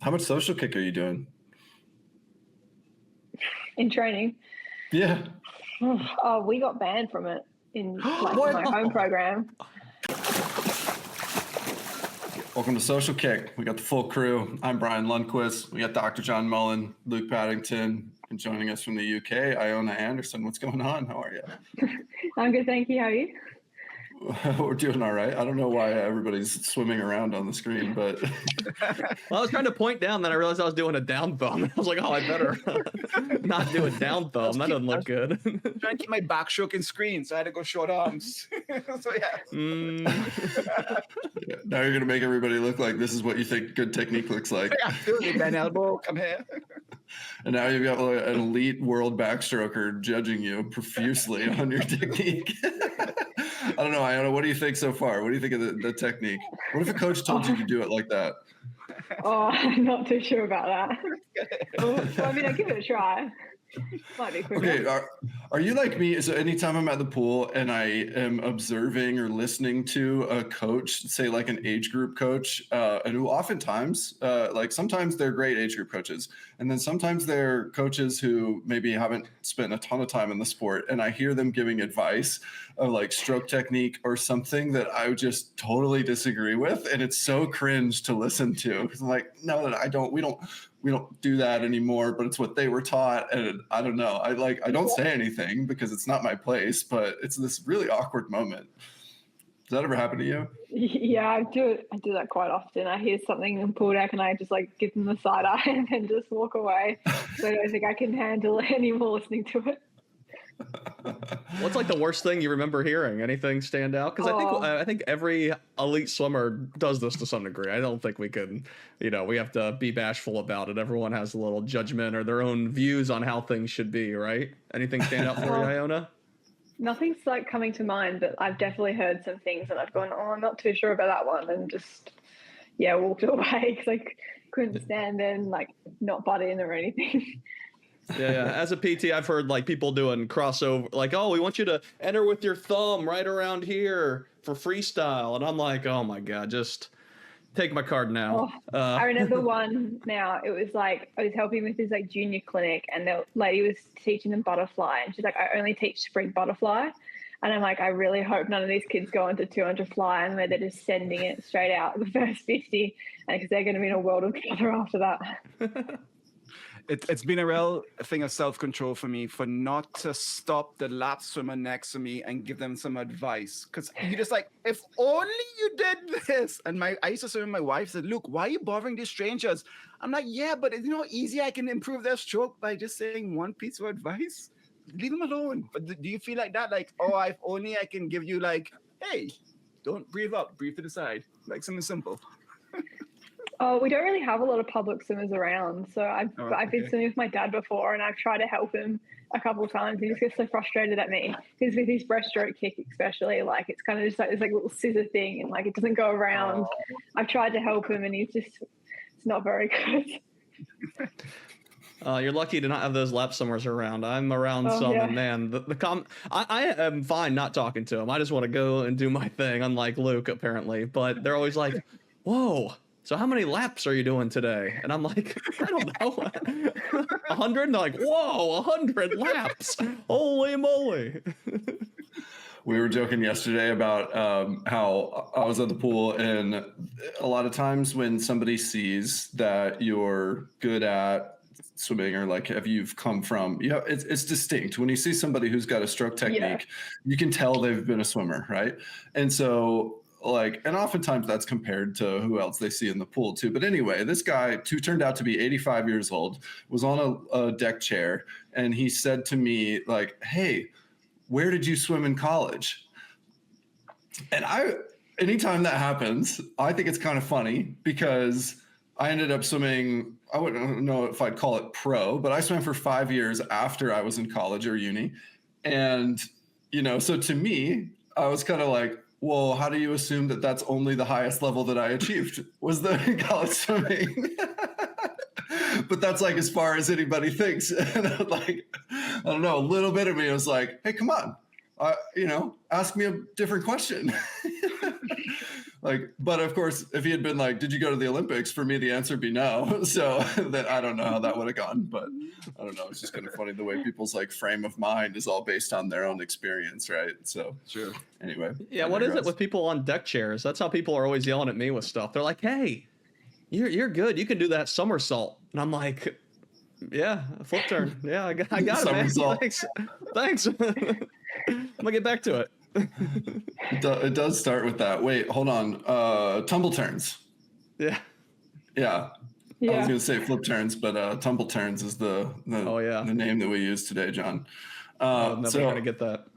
How much social kick are you doing? In training? Yeah. Oh, we got banned from it in my home program. Welcome to Social Kick. We got the full crew. I'm Brian Lundquist. We got Dr. John Mullen, Luke Paddington, and joining us from the UK, Iona Anderson. What's going on? How are you? I'm good, thank you. How are you? We're doing all right. I don't know why everybody's swimming around on the screen, but well, I was trying to point down, then I realized I was doing a down thumb. I was like, oh, I better not do a down thumb. That doesn't look good. Trying to keep my backstroke in screen, so I had to go short arms. So yeah. Now you're gonna make everybody look like this is what you think good technique looks like. Yeah, absolutely. Bend elbow, come here. And now you've got an elite world backstroker judging you profusely on your technique. I don't know, Iona, what do you think so far? What do you think of the technique? What if a coach told you to do it like that? Oh, I'm not too sure about that. Well, I mean, I'll give it a try. Might be quicker. Okay, are you like me? So anytime I'm at the pool and I am observing or listening to a coach, say like an age group coach, and who oftentimes, like sometimes they're great age group coaches, and then sometimes they're coaches who maybe haven't spent a ton of time in the sport, and I hear them giving advice of like stroke technique or something that I just totally disagree with, and it's so cringe to listen to. Because I'm like, no, we don't do that anymore, but it's what they were taught. And I don't know. I don't say anything because it's not my place, but it's this really awkward moment. Does that ever happen to you? Yeah, I do that quite often. I hear something in pool deck and I just like give them the side eye and then just walk away. So I don't think I can handle any more listening to it. What's like the worst thing you remember hearing? Anything stand out? Because I think every elite swimmer does this to some degree. I don't think we can, we have to be bashful about it. Everyone has a little judgment or their own views on how things should be, right? Anything stand out for you, Iona? Nothing's like coming to mind, but I've definitely heard some things and I've gone, oh, I'm not too sure about that one, and just walked away because I couldn't stand and like not butt in or anything. Yeah. As a PT, I've heard like people doing crossover, like, oh, we want you to enter with your thumb right around here for freestyle. And I'm like, oh my God, just take my card now. I remember one now, it was like, I was helping with this like junior clinic and the lady was teaching them butterfly. And she's like, I only teach sprint butterfly. And I'm like, I really hope none of these kids go into 200 fly and where they're just sending it straight out the first 50, and because they're going to be in a world of color after that. It's been a real thing of self-control for me for not to stop the lap swimmer next to me and give them some advice. Because you're just like, if only you did this. And I used to swim with my wife, said, Luke, why are you bothering these strangers? I'm like, yeah, but you know how easy I can improve their stroke by just saying one piece of advice? Leave them alone. But do you feel like that? Like, oh, if only I can give you like, hey, don't breathe up, breathe to the side. Like something simple. Oh, we don't really have a lot of public swimmers around. So I've been swimming with my dad before and I've tried to help him a couple of times. He just gets so frustrated at me because with his breaststroke kick especially, like it's kind of just like this like little scissor thing and like it doesn't go around. I've tried to help him and it's not very good. You're lucky to not have those lap swimmers around. I'm around and man, I am fine not talking to them. I just want to go and do my thing, unlike Luke apparently. But they're always like, whoa. So how many laps are you doing today? And I'm like, I don't know, 100? And they're like, whoa, 100 laps. Holy moly. We were joking yesterday about how I was at the pool, and a lot of times when somebody sees that you're good at swimming or like if you've come from, it's distinct. When you see somebody who's got a stroke technique, you can tell they've been a swimmer, right? And so and oftentimes that's compared to who else they see in the pool too. But anyway, this guy who turned out to be 85 years old was on a deck chair, and he said to me like, hey, where did you swim in college? And anytime that happens, I think it's kind of funny because I ended up swimming, I wouldn't know if I'd call it pro, but I swam for 5 years after I was in college or uni. And, so to me, I was kind of like, well, how do you assume that that's only the highest level that I achieved was the college swimming? But that's like as far as anybody thinks. And I don't know, a little bit of me was like, hey, come on, ask me a different question. Like, but of course, if he had been like, "Did you go to the Olympics?" For me, the answer would be no. So that I don't know how that would have gone, but I don't know. It's just kind of funny the way people's like frame of mind is all based on their own experience, right? So Sure. Anyway, Yeah, what is it with people on deck chairs? That's how people are always yelling at me with stuff. They're like, "Hey, you're good. You can do that somersault," and I'm like, "Yeah, a flip turn. Yeah, I got it, man. Thanks. I'm gonna get back to it." It does start with that. Wait, hold on. Tumble turns. Yeah. I was gonna say flip turns, but tumble turns is the name that we use today, John. I'm never gonna get that.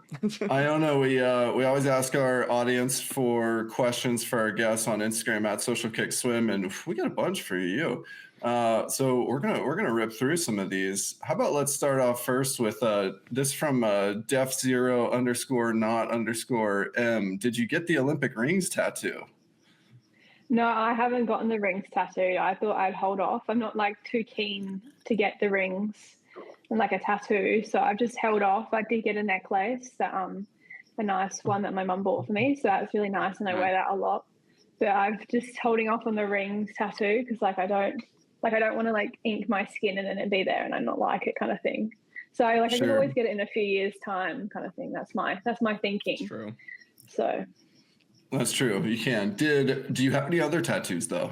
Iona, we always ask our audience for questions for our guests on Instagram at Social Kick Swim, and we got a bunch for you. So we're gonna rip through some of these. How about let's start off first with this from Def0_not_M. Did you get the Olympic rings tattoo? No, I haven't gotten the rings tattooed. I thought I'd hold off. I'm not like too keen to get the rings and like a tattoo, so I've just held off. I did get a necklace that a nice one that my mum bought for me, so that's really nice, and I wear that a lot. But I'm just holding off on the rings tattoo because like I don't want to like ink my skin and then it be there and I not like it kind of thing. So I can always get it in a few years' time kind of thing. That's my thinking. That's true. So that's true. You can. Do you have any other tattoos though?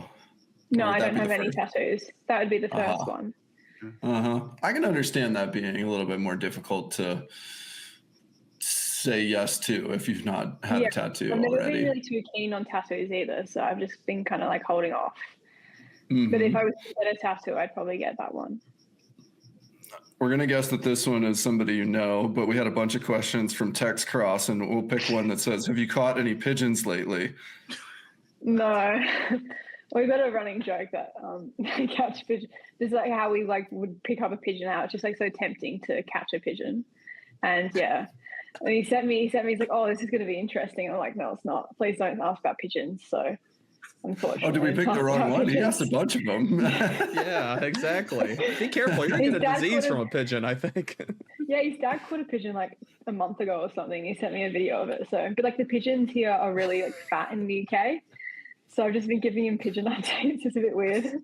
No, I don't have any tattoos. That would be the first one. I can understand that being a little bit more difficult to say yes to if you've not had a tattoo I've never already. been really too keen on tattoos either, so I've just been kind of like holding off. But if I was to get a tattoo, I'd probably get that one. We're going to guess that this one is somebody you know, but we had a bunch of questions from Tex Cross, and we'll pick one that says, have you caught any pigeons lately? No. We've got a running joke that catch pigeon. This is like how we like would pick up a pigeon out. It's just like so tempting to catch a pigeon. And yeah. And he sent me, he's like, oh, this is going to be interesting. I'm like, no, it's not. Please don't ask about pigeons. So unfortunately. Oh, did we pick the wrong one? He asked a bunch of them. Yeah, exactly. Be careful. You're going to get a disease from a pigeon, I think. Yeah, his dad caught a pigeon like a month ago or something. He sent me a video of it. So, but like the pigeons here are really like fat in the UK. So I've just been giving him pigeon updates. It's a bit weird.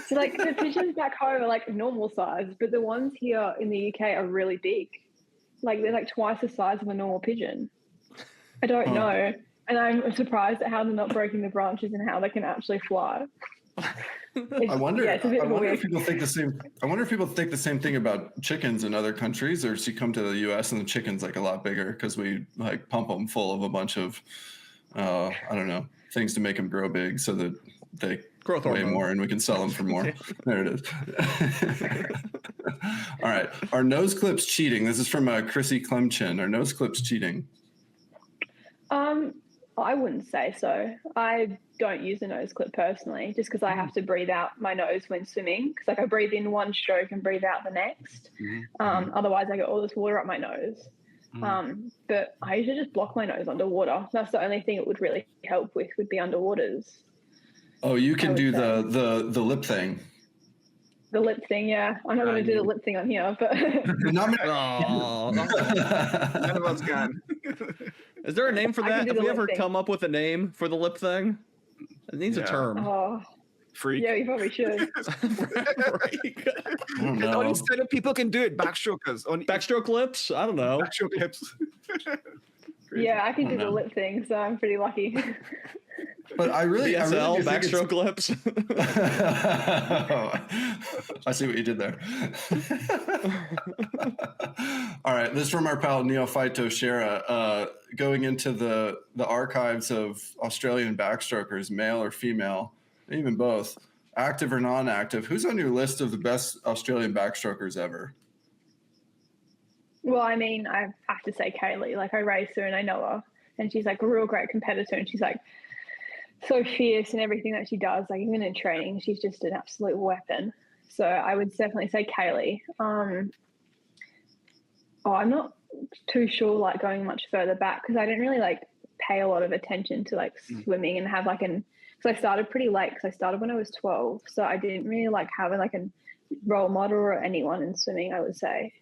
So like the pigeons back home are like normal size, but the ones here in the UK are really big. Like they're like twice the size of a normal pigeon. I don't know. And I'm surprised at how they're not breaking the branches and how they can actually fly. I wonder if people think the same. I wonder if people think the same thing about chickens in other countries, or you come to the U.S. and the chicken's like a lot bigger because we like pump them full of a bunch of I don't know, things to make them grow big so that they growth weigh hormone. more and we can sell them for more. There it is. All right. Are nose clips cheating? This is from Chrissy Clemchin. Are nose clips cheating? I wouldn't say so. I don't use a nose clip personally, just because I have to breathe out my nose when swimming. Because like I breathe in one stroke and breathe out the next. Otherwise, I get all this water up my nose. But I usually just block my nose underwater. That's the only thing it would really help with would be underwaters. Oh, you can do the lip thing. The lip thing, yeah. I'm not going to do the lip thing on here, but None of us can. Is there a name for that? Have we ever come up with a name for the lip thing? It needs a term. Oh, freak. Yeah, you probably should. Only certain people can do it. Backstrokers. Backstroke lips? I don't know. Backstroke lips. Yeah, I can do the lip thing, so I'm pretty lucky. But I really backstroke lips. I see what you did there. All right, this is from our pal Neophyto Shara. Going into the archives of Australian backstrokers, male or female, even both, active or non-active. Who's on your list of the best Australian backstrokers ever? Well, I mean, I have to say Kaylee. Like I race her and I know her, and she's like a real great competitor, and she's like so fierce in everything that she does. Like even in training, she's just an absolute weapon. So I would definitely say Kaylee. I'm not too sure like going much further back because I didn't really like pay a lot of attention to like swimming and have like because I started pretty late because I started when I was 12. So I didn't really like have like a role model or anyone in swimming, I would say.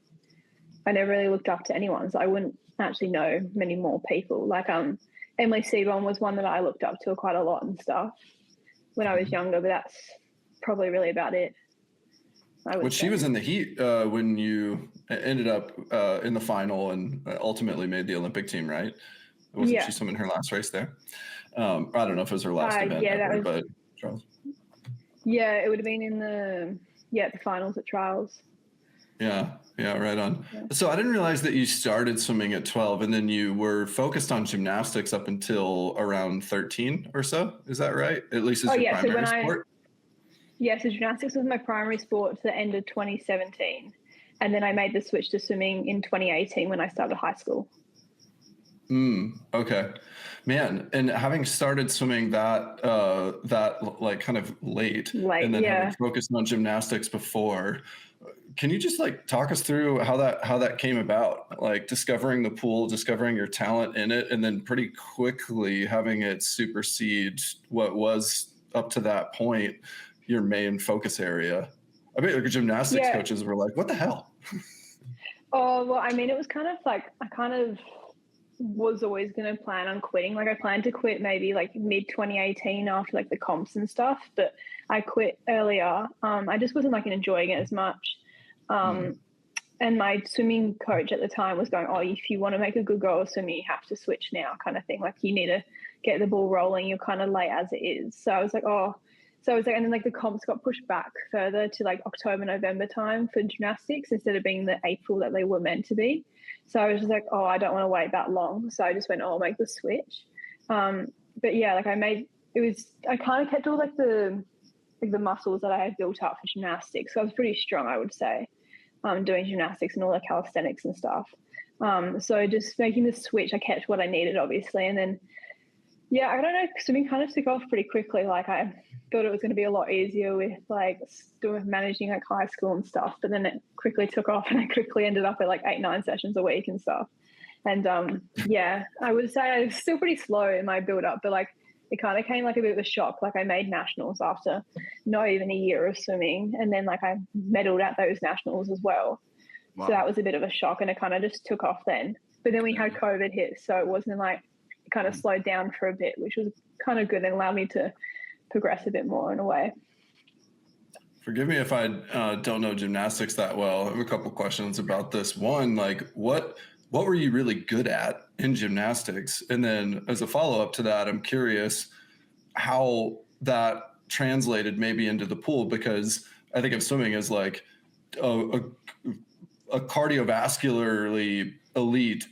I never really looked up to anyone, so I wouldn't actually know many more people. Like Emily Seaborn was one that I looked up to quite a lot and stuff when I was younger, but that's probably really about it. She was in the heat when you ended up in the final and ultimately made the Olympic team, right? Wasn't she swimming her last race there? I don't know if it was her last event ever, but Charles. Yeah, it would have been in the finals at trials. Yeah, right on. Yeah. So I didn't realize that you started swimming at 12 and then you were focused on gymnastics up until around 13 or so. Is that right? At least as your primary sport? So gymnastics was my primary sport to the end of 2017. And then I made the switch to swimming in 2018 when I started high school. Okay. Man, and having started swimming that like kind of late and then having focused on gymnastics before, can you just like talk us through how that came about? Like discovering the pool, discovering your talent in it, and then pretty quickly having it supersede what was up to that point your main focus area. I bet like gymnastics coaches were like, what the hell? Oh, well, I mean, it was kind of like, I kind of was always going to plan on quitting. Like I planned to quit maybe like mid 2018 after like the comps and stuff, but I quit earlier. I just wasn't like enjoying it as much. And my swimming coach at the time was going, oh, if you want to make a good go of swimming, you have to switch now kind of thing. Like you need to get the ball rolling. You're kind of late as it is. So I was like, and then like the comps got pushed back further to like October, November time for gymnastics instead of being the April that they were meant to be. So I was just like, I don't want to wait that long. So I just went, I'll make the switch. But yeah, like I kind of kept all like the muscles that I had built up for gymnastics. So I was pretty strong, I would say, doing gymnastics and all the calisthenics and stuff. So just making the switch, I kept what I needed, obviously. And then, I don't know, swimming kind of took off pretty quickly. Like I thought it was going to be a lot easier with like managing like high school and stuff, but then it quickly took off and I quickly ended up at like 8-9 sessions a week and stuff. And I would say I was still pretty slow in my build up, but like it kind of came like a bit of a shock. Like I made nationals after not even a year of swimming, and then like I medaled at those nationals as well. Wow. So that was a bit of a shock, and it kind of just took off then. But then we had COVID hit, so it wasn't like it kind of slowed down for a bit, which was kind of good and allowed me to progress a bit more in a way. Forgive me if I don't know gymnastics that well. I have a couple questions about this. One, like what were you really good at in gymnastics? And then as a follow-up to that, I'm curious how that translated maybe into the pool, because I think of swimming as like a cardiovascularly elite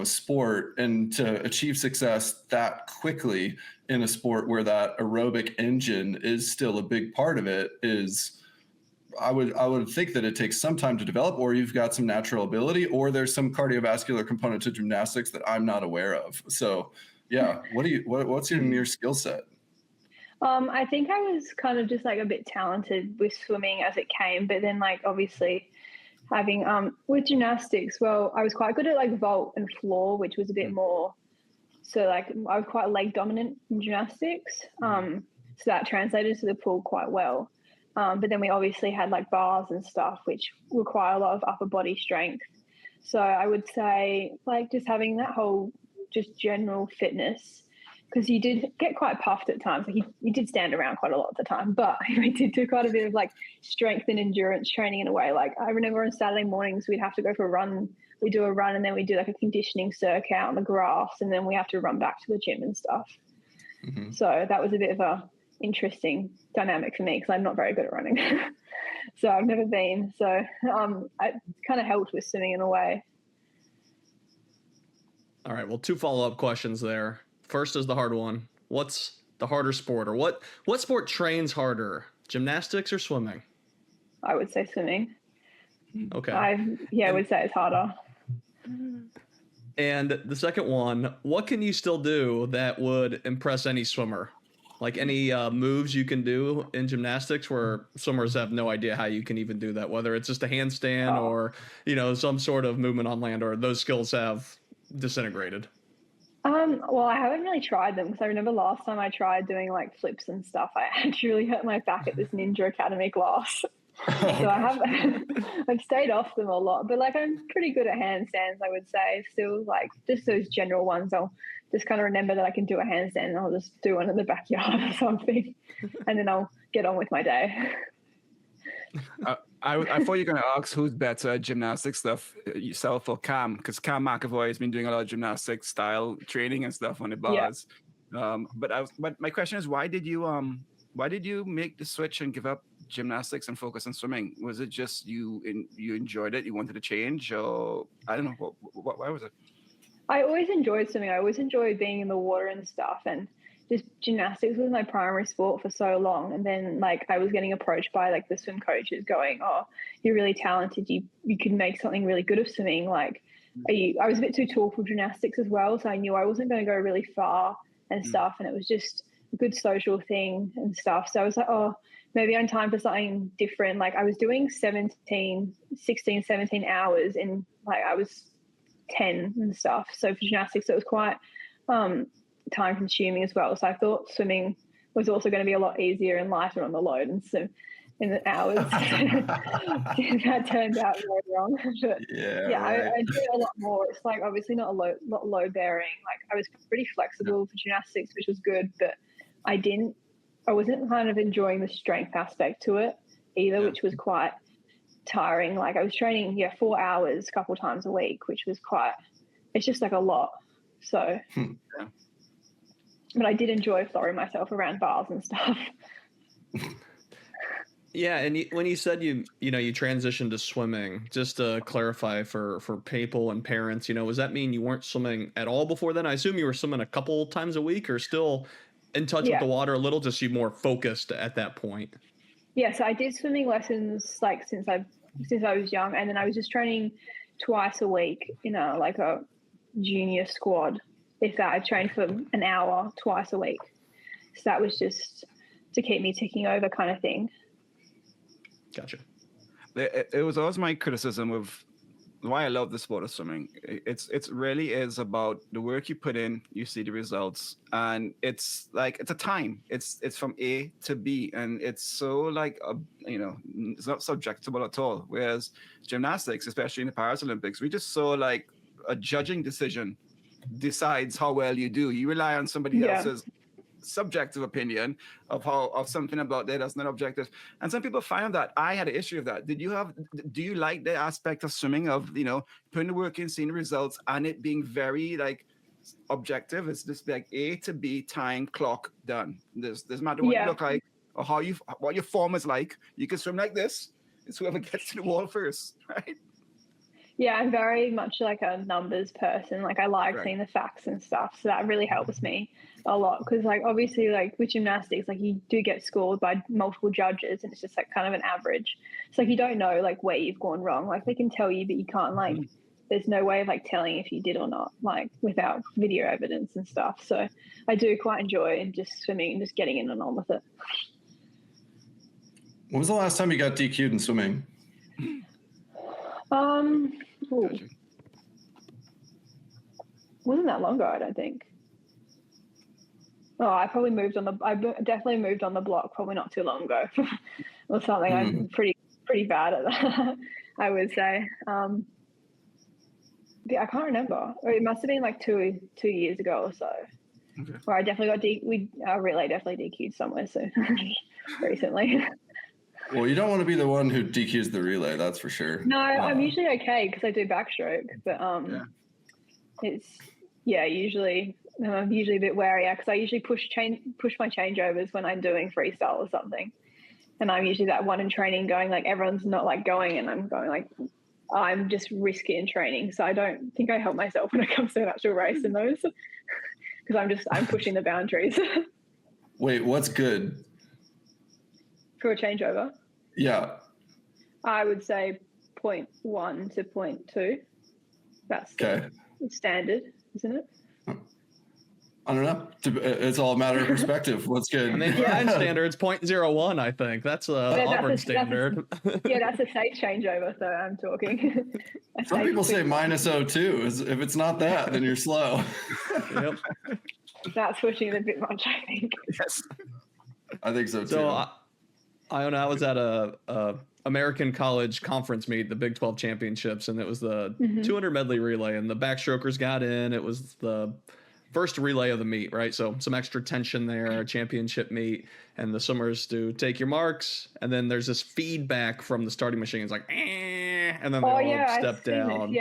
sport, and to achieve success that quickly in a sport where that aerobic engine is still a big part of it is, I would think that it takes some time to develop, or you've got some natural ability, or there's some cardiovascular component to gymnastics that I'm not aware of. So what's your skill set? I think I was kind of just like a bit talented with swimming as it came, but then like obviously having with gymnastics, well, I was quite good at like vault and floor, which was a bit more, so like I was quite leg dominant in gymnastics, so that translated to the pool quite well. But then we obviously had like bars and stuff, which require a lot of upper body strength. So I would say like just having that whole just general fitness, because you did get quite puffed at times. Like you did stand around quite a lot at the time, but we did do quite a bit of like strength and endurance training in a way. Like I remember on Saturday mornings, we'd have to go for a run. We do a run and then we do like a conditioning circuit out on the grass, and then we have to run back to the gym and stuff. Mm-hmm. So that was a bit of a interesting dynamic for me because I'm not very good at running. So I've never been. So I kind of helped with swimming in a way. All right. Well, 2 follow-up questions there. First is the hard one. What's the harder sport, or what sport trains harder, gymnastics or swimming? I would say swimming. Okay. I would say it's harder. And the second one, what can you still do that would impress any swimmer? Like any moves you can do in gymnastics where swimmers have no idea how you can even do that, whether it's just a handstand or, some sort of movement on land, or those skills have disintegrated? Well, I haven't really tried them, because I remember last time I tried doing like flips and stuff, I actually hurt my back at this Ninja Academy class. So I have I've stayed off them a lot, but like I'm pretty good at handstands, I would say. Still, like just those general ones. I'll just kind of remember that I can do a handstand and I'll just do one in the backyard or something, and then I'll get on with my day. I thought you were going to ask who's better at gymnastic stuff, yourself or Cam, because Cam McAvoy has been doing a lot of gymnastic style training and stuff on the bars. Yeah. But my question is, why did you make the switch and give up gymnastics and focus on swimming? Was it just you enjoyed it, you wanted to change, or I don't know, why was it? I always enjoyed swimming. I always enjoyed being in the water and stuff, and just gymnastics was my primary sport for so long. And then like I was getting approached by like the swim coaches going, oh, you're really talented, you could make something really good of swimming. Like I was a bit too tall for gymnastics as well, so I knew I wasn't going to go really far and stuff, and it was just a good social thing and stuff. So I was like, oh, maybe I'm time for something different. Like I was doing 16, 17 hours in like I was 10 and stuff. So for gymnastics, it was quite time consuming as well. So I thought swimming was also going to be a lot easier and lighter on the load and so in the hours. That turned out very wrong. But right. I do it a lot more. It's like obviously not low bearing. Like I was pretty flexible for gymnastics, which was good, but I wasn't kind of enjoying the strength aspect to it either, which was quite tiring. Like I was training 4 hours a couple of times a week, which was it's just like a lot. So but I did enjoy throwing myself around bars and stuff. Yeah, and when you said you transitioned to swimming, just to clarify for people and parents, does that mean you weren't swimming at all before then? I assume you were swimming a couple times a week, or still in touch with the water a little, just you more focused at that point. Yeah, so I did swimming lessons like since I was young, and then I was just training twice a week in like a junior squad. If that, I trained for an hour twice a week. So that was just to keep me ticking over kind of thing. Gotcha. It was always my criticism of why I love the sport of swimming. It's really is about the work you put in, you see the results, and it's like it's a time. It's from A to B, and it's so like it's not subjectable at all. Whereas gymnastics, especially in the Paris Olympics, we just saw like a judging decision decides how well you do. You rely on somebody else's subjective opinion of something about that that's not objective, and some people find that. I had an issue with that. Do you like the aspect of swimming of putting the work in, seeing the results, and it being very like objective? It's just like A to B, time, clock, done. Doesn't matter what you look like or what your form is like. You can swim like this. It's whoever gets to the wall first, right? Yeah, I'm very much like a numbers person. Like I like seeing the facts and stuff. So that really helps me a lot, because like obviously like with gymnastics, like you do get scored by multiple judges and it's just like kind of an average. So like you don't know like where you've gone wrong. Like they can tell you, but you can't like there's no way of like telling if you did or not, like without video evidence and stuff. So I do quite enjoy just swimming and just getting in and on with it. When was the last time you got DQ'd in swimming? Wasn't that long ago, I don't think. Oh, I definitely moved on the block probably not too long ago or something. I'm pretty bad at that, I would say. Yeah, I can't remember. It must have been like two years ago or so. Okay. Where I definitely got relay definitely DQ'd somewhere so recently. Well, you don't want to be the one who DQs the relay, that's for sure. No, I'm usually okay because I do backstroke, but it's usually I'm usually a bit wary because I usually push my changeovers when I'm doing freestyle or something, and I'm usually that one in training going like everyone's not like going, and I'm going like I'm just risky in training, so I don't think I help myself when it comes to an actual race in those because I'm pushing the boundaries. Wait, what's good? For a changeover? Yeah. I would say 0.1 to 0.2. That's standard, isn't it? I don't know. It's all a matter of perspective. What's good? I mean, yeah, standard's 0.01, I think. That's Auburn standard. That's a safe changeover, so I'm talking. Some people say -02. If it's not that, then you're slow. Yep. That's pushing it a bit much, I think. Yes. I think so too. So Iona, I was at a American college conference meet, the Big 12 championships, and it was the 200 medley relay, and the backstrokers got in. It was the first relay of the meet, right? So some extra tension there, a championship meet, and the swimmers do take your marks, and then there's this feedback from the starting machine. It's like, and then they all step down.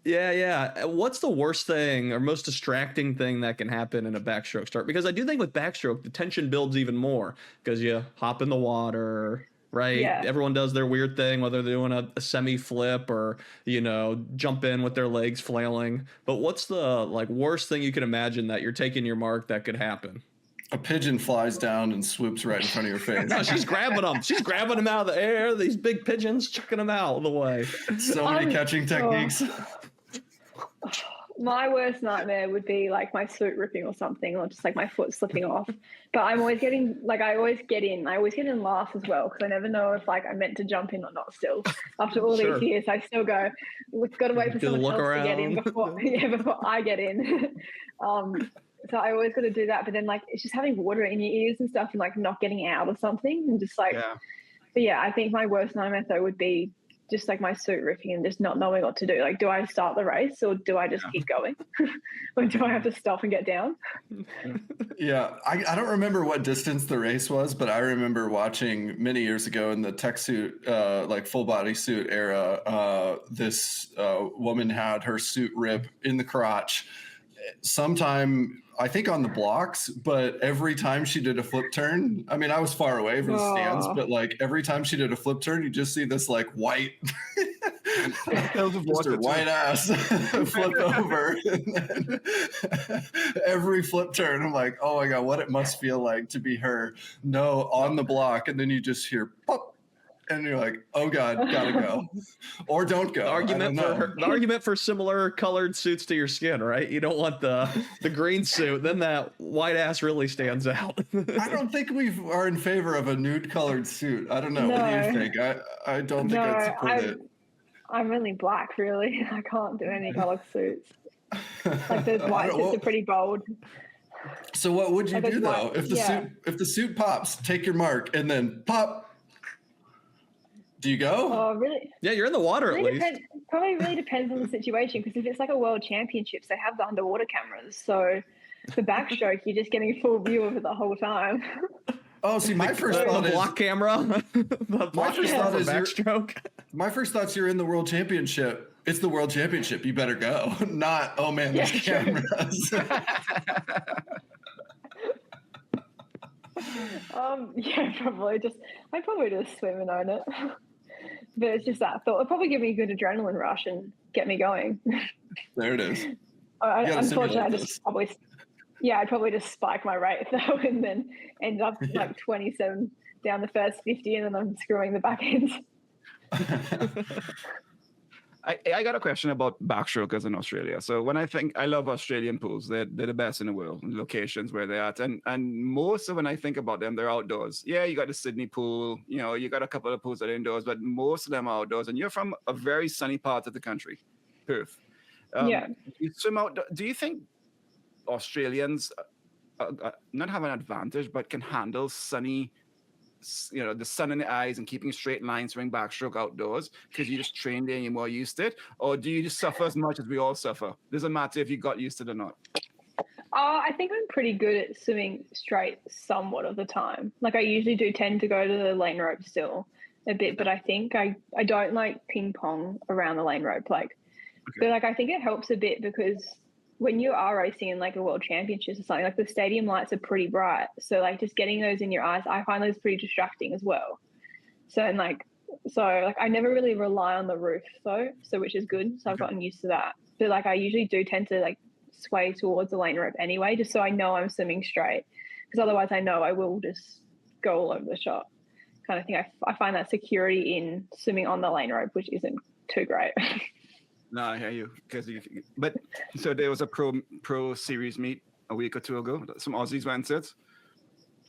Yeah. What's the worst thing or most distracting thing that can happen in a backstroke start? Because I do think with backstroke, the tension builds even more because you hop in the water, right? Yeah. Everyone does their weird thing, whether they're doing a semi flip or, jump in with their legs flailing. But what's the worst thing you can imagine that you're taking your mark that could happen? A pigeon flies down and swoops right in front of your face. No, she's grabbing them. She's grabbing them out of the air. These big pigeons, chucking them out of the way. So many catching techniques. My worst nightmare would be like my suit ripping or something, or just like my foot slipping off. But I'm always getting I always get in last as well, because I never know if I'm meant to jump in or not. Still, after all these years, I still go. We've got to wait for someone else to get in before I get in. So I always got to do that. But then it's just having water in your ears and stuff, and not getting out or something, and just But yeah, I think my worst nightmare though would be just my suit ripping and just not knowing what to do. Do I start the race or do I just keep going? Or do I have to stop and get down? Yeah, I don't remember what distance the race was, but I remember watching many years ago in the tech suit, full body suit era, this woman had her suit rip in the crotch sometime, I think on the blocks, but every time she did a flip turn, I mean, I was far away from the stands, but every time she did a flip turn, you just see this white, just her white ass flip over. And then every flip turn, I'm like, oh my God, what it must feel like to be her. No, on the block. And then you just hear pop. And you're like, oh God, gotta go. Or don't go. The argument for similar colored suits to your skin, right? You don't want the green suit, then that white ass really stands out. I don't think we are in favor of a nude colored suit. I don't know. No. What do you think? I don't think I'd support it. I'm really black, really. I can't do any colored suits. Those white suits are pretty bold. So what would you do though? If the suit pops, take your mark and then pop. Do you go? Oh, really? Yeah, you're in the water really at least. Probably really depends on the situation, because if it's a world championships, they have the underwater cameras. So for backstroke, you're just getting a full view of it the whole time. Oh, see, my first thought is block camera. My first thought is backstroke. My first thought's you're in the world championship. It's the world championship. You better go. Not, oh man, there's cameras. I'd probably just swim and own it. But it's just that thought. It'll probably give me a good adrenaline rush and get me going. There it is. Unfortunately, I'd probably just spike my rate though, and then end up 27 down the first 50, and then I'm screwing the back end. I got a question about backstrokers in Australia. So when I love Australian pools, they're the best in the world, locations where they're at. And most of when I think about them, they're outdoors. Yeah, you got the Sydney pool, you got a couple of pools that are indoors, but most of them are outdoors. And you're from a very sunny part of the country, Perth. You swim out. Do you think Australians not have an advantage, but can handle sunny, the sun in the eyes and keeping straight lines, swing backstroke outdoors because you just trained there and you're more used to it? Or do you just suffer as much as we all suffer? Doesn't matter if you got used to it or not. I think I'm pretty good at swimming straight somewhat of the time. I usually do tend to go to the lane rope still a bit, but I think I don't like ping pong around the lane rope. But I think it helps a bit because when you are racing in a world championships or something, the stadium lights are pretty bright. So just getting those in your eyes, I find those pretty distracting as well. So I never really rely on the roof though, which is good. So I've gotten used to that. But I usually do tend to sway towards the lane rope anyway, just so I know I'm swimming straight. Because otherwise I know I will just go all over the shot kind of thing. I find that security in swimming on the lane rope, which isn't too great. No, I hear you. So there was a pro series meet a week or two ago. Some Aussies went it.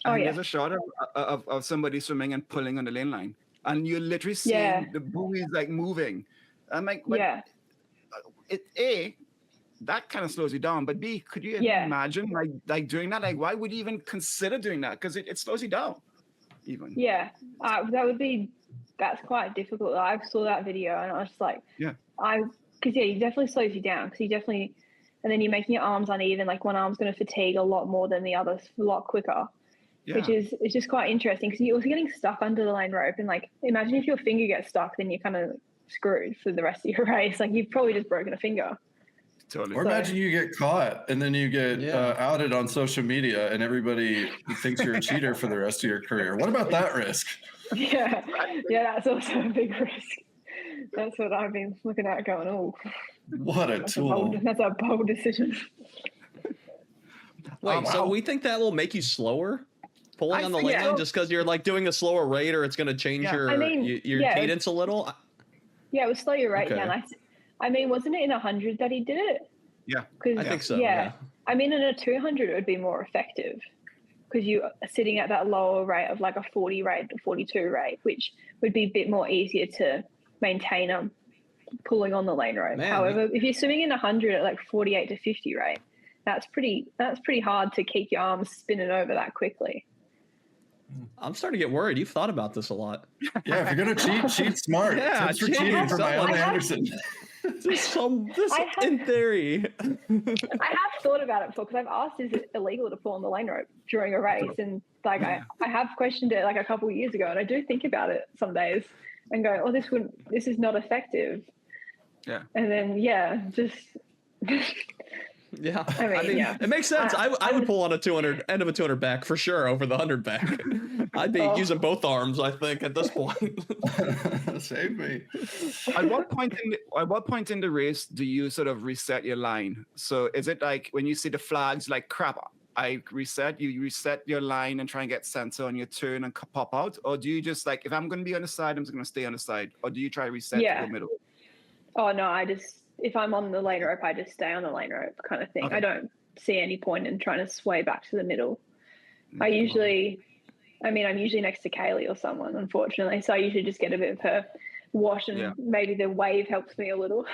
And there's a shot of somebody swimming and pulling on the lane line, and you're literally seeing the buoys moving. I'm like, that kind of slows you down. But B, could you imagine like doing that? Why would you even consider doing that? Because it slows you down. even. Yeah, that's quite difficult. I saw that video and I was just like, because it definitely slows you down and then you're making your arms uneven. Like one arm's going to fatigue a lot more than the other, a lot quicker. Yeah. Which is, it's just quite interesting because you're also getting stuck under the lane rope, and like imagine if your finger gets stuck, then you're kind of screwed for the rest of your race. Like you've probably just broken a finger. Totally. Or imagine you get caught and then you get outed on social media and everybody thinks you're a cheater for the rest of your career. What about that risk? Yeah, that's also a big risk. That's what I've been looking at going, oh. What a tool. That's a bold decision. Wait, so we think that will make you slower? Pulling on the lane line just because you're like doing a slower rate, or it's going to change your cadence a little? Yeah, it would slow your rate down. I mean, wasn't it in 100 that he did it? Yeah. I think so. Yeah. I mean, in a 200, it would be more effective because you are sitting at that lower rate of like a 40 rate, 42 rate, which would be a bit more easier to maintain pulling on the lane rope. However, if you're swimming in 100 at like 48 to 50 rate, that's pretty hard to keep your arms spinning over that quickly. I'm starting to get worried. You've thought about this a lot. Yeah, if you're going to cheat smart. Yeah, tips for cheating from Iona Anderson. In theory. I have thought about it before because I've asked, is it illegal to pull on the lane rope during a race? And like I have questioned it like a couple of years ago, and I do think about it some days and go, oh, this is not effective. Yeah. And then just yeah, I mean it makes sense. I would pull on a 200 end of a 200 back for sure over the 100 back. I'd be using both arms, I think, at this point. Save me. At what point in the race do you sort of reset your line? So is it like when you see the flags, like crap, I reset, you reset your line and try and get center on your turn and pop out? Or do you just like, if I'm going to be on the side, I'm just going to stay on the side? Or do you try reset to the middle? Oh, no, if I'm on the lane rope, I just stay on the lane rope kind of thing. Okay. I don't see any point in trying to sway back to the middle. I'm usually next to Kaylee or someone, unfortunately. So I usually just get a bit of her wash and maybe the wave helps me a little.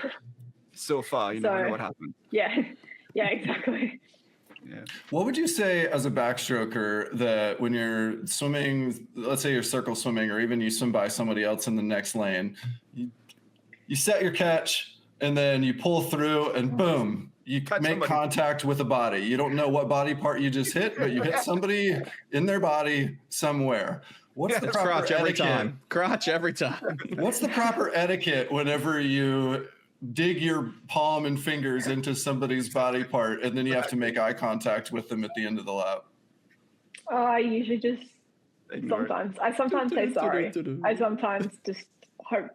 So far, you never know what happened. Yeah, exactly. Yeah. What would you say as a backstroker that when you're swimming, let's say you're circle swimming, or even you swim by somebody else in the next lane, you set your catch, and then you pull through and boom, you make contact with a body. You don't know what body part you just hit, but you hit somebody in their body somewhere. What's the proper crotch every etiquette? time? Crotch every time. What's the proper etiquette whenever you dig your palm and fingers into somebody's body part and then you have to make eye contact with them at the end of the lap? I usually just I sometimes say sorry. I sometimes just hope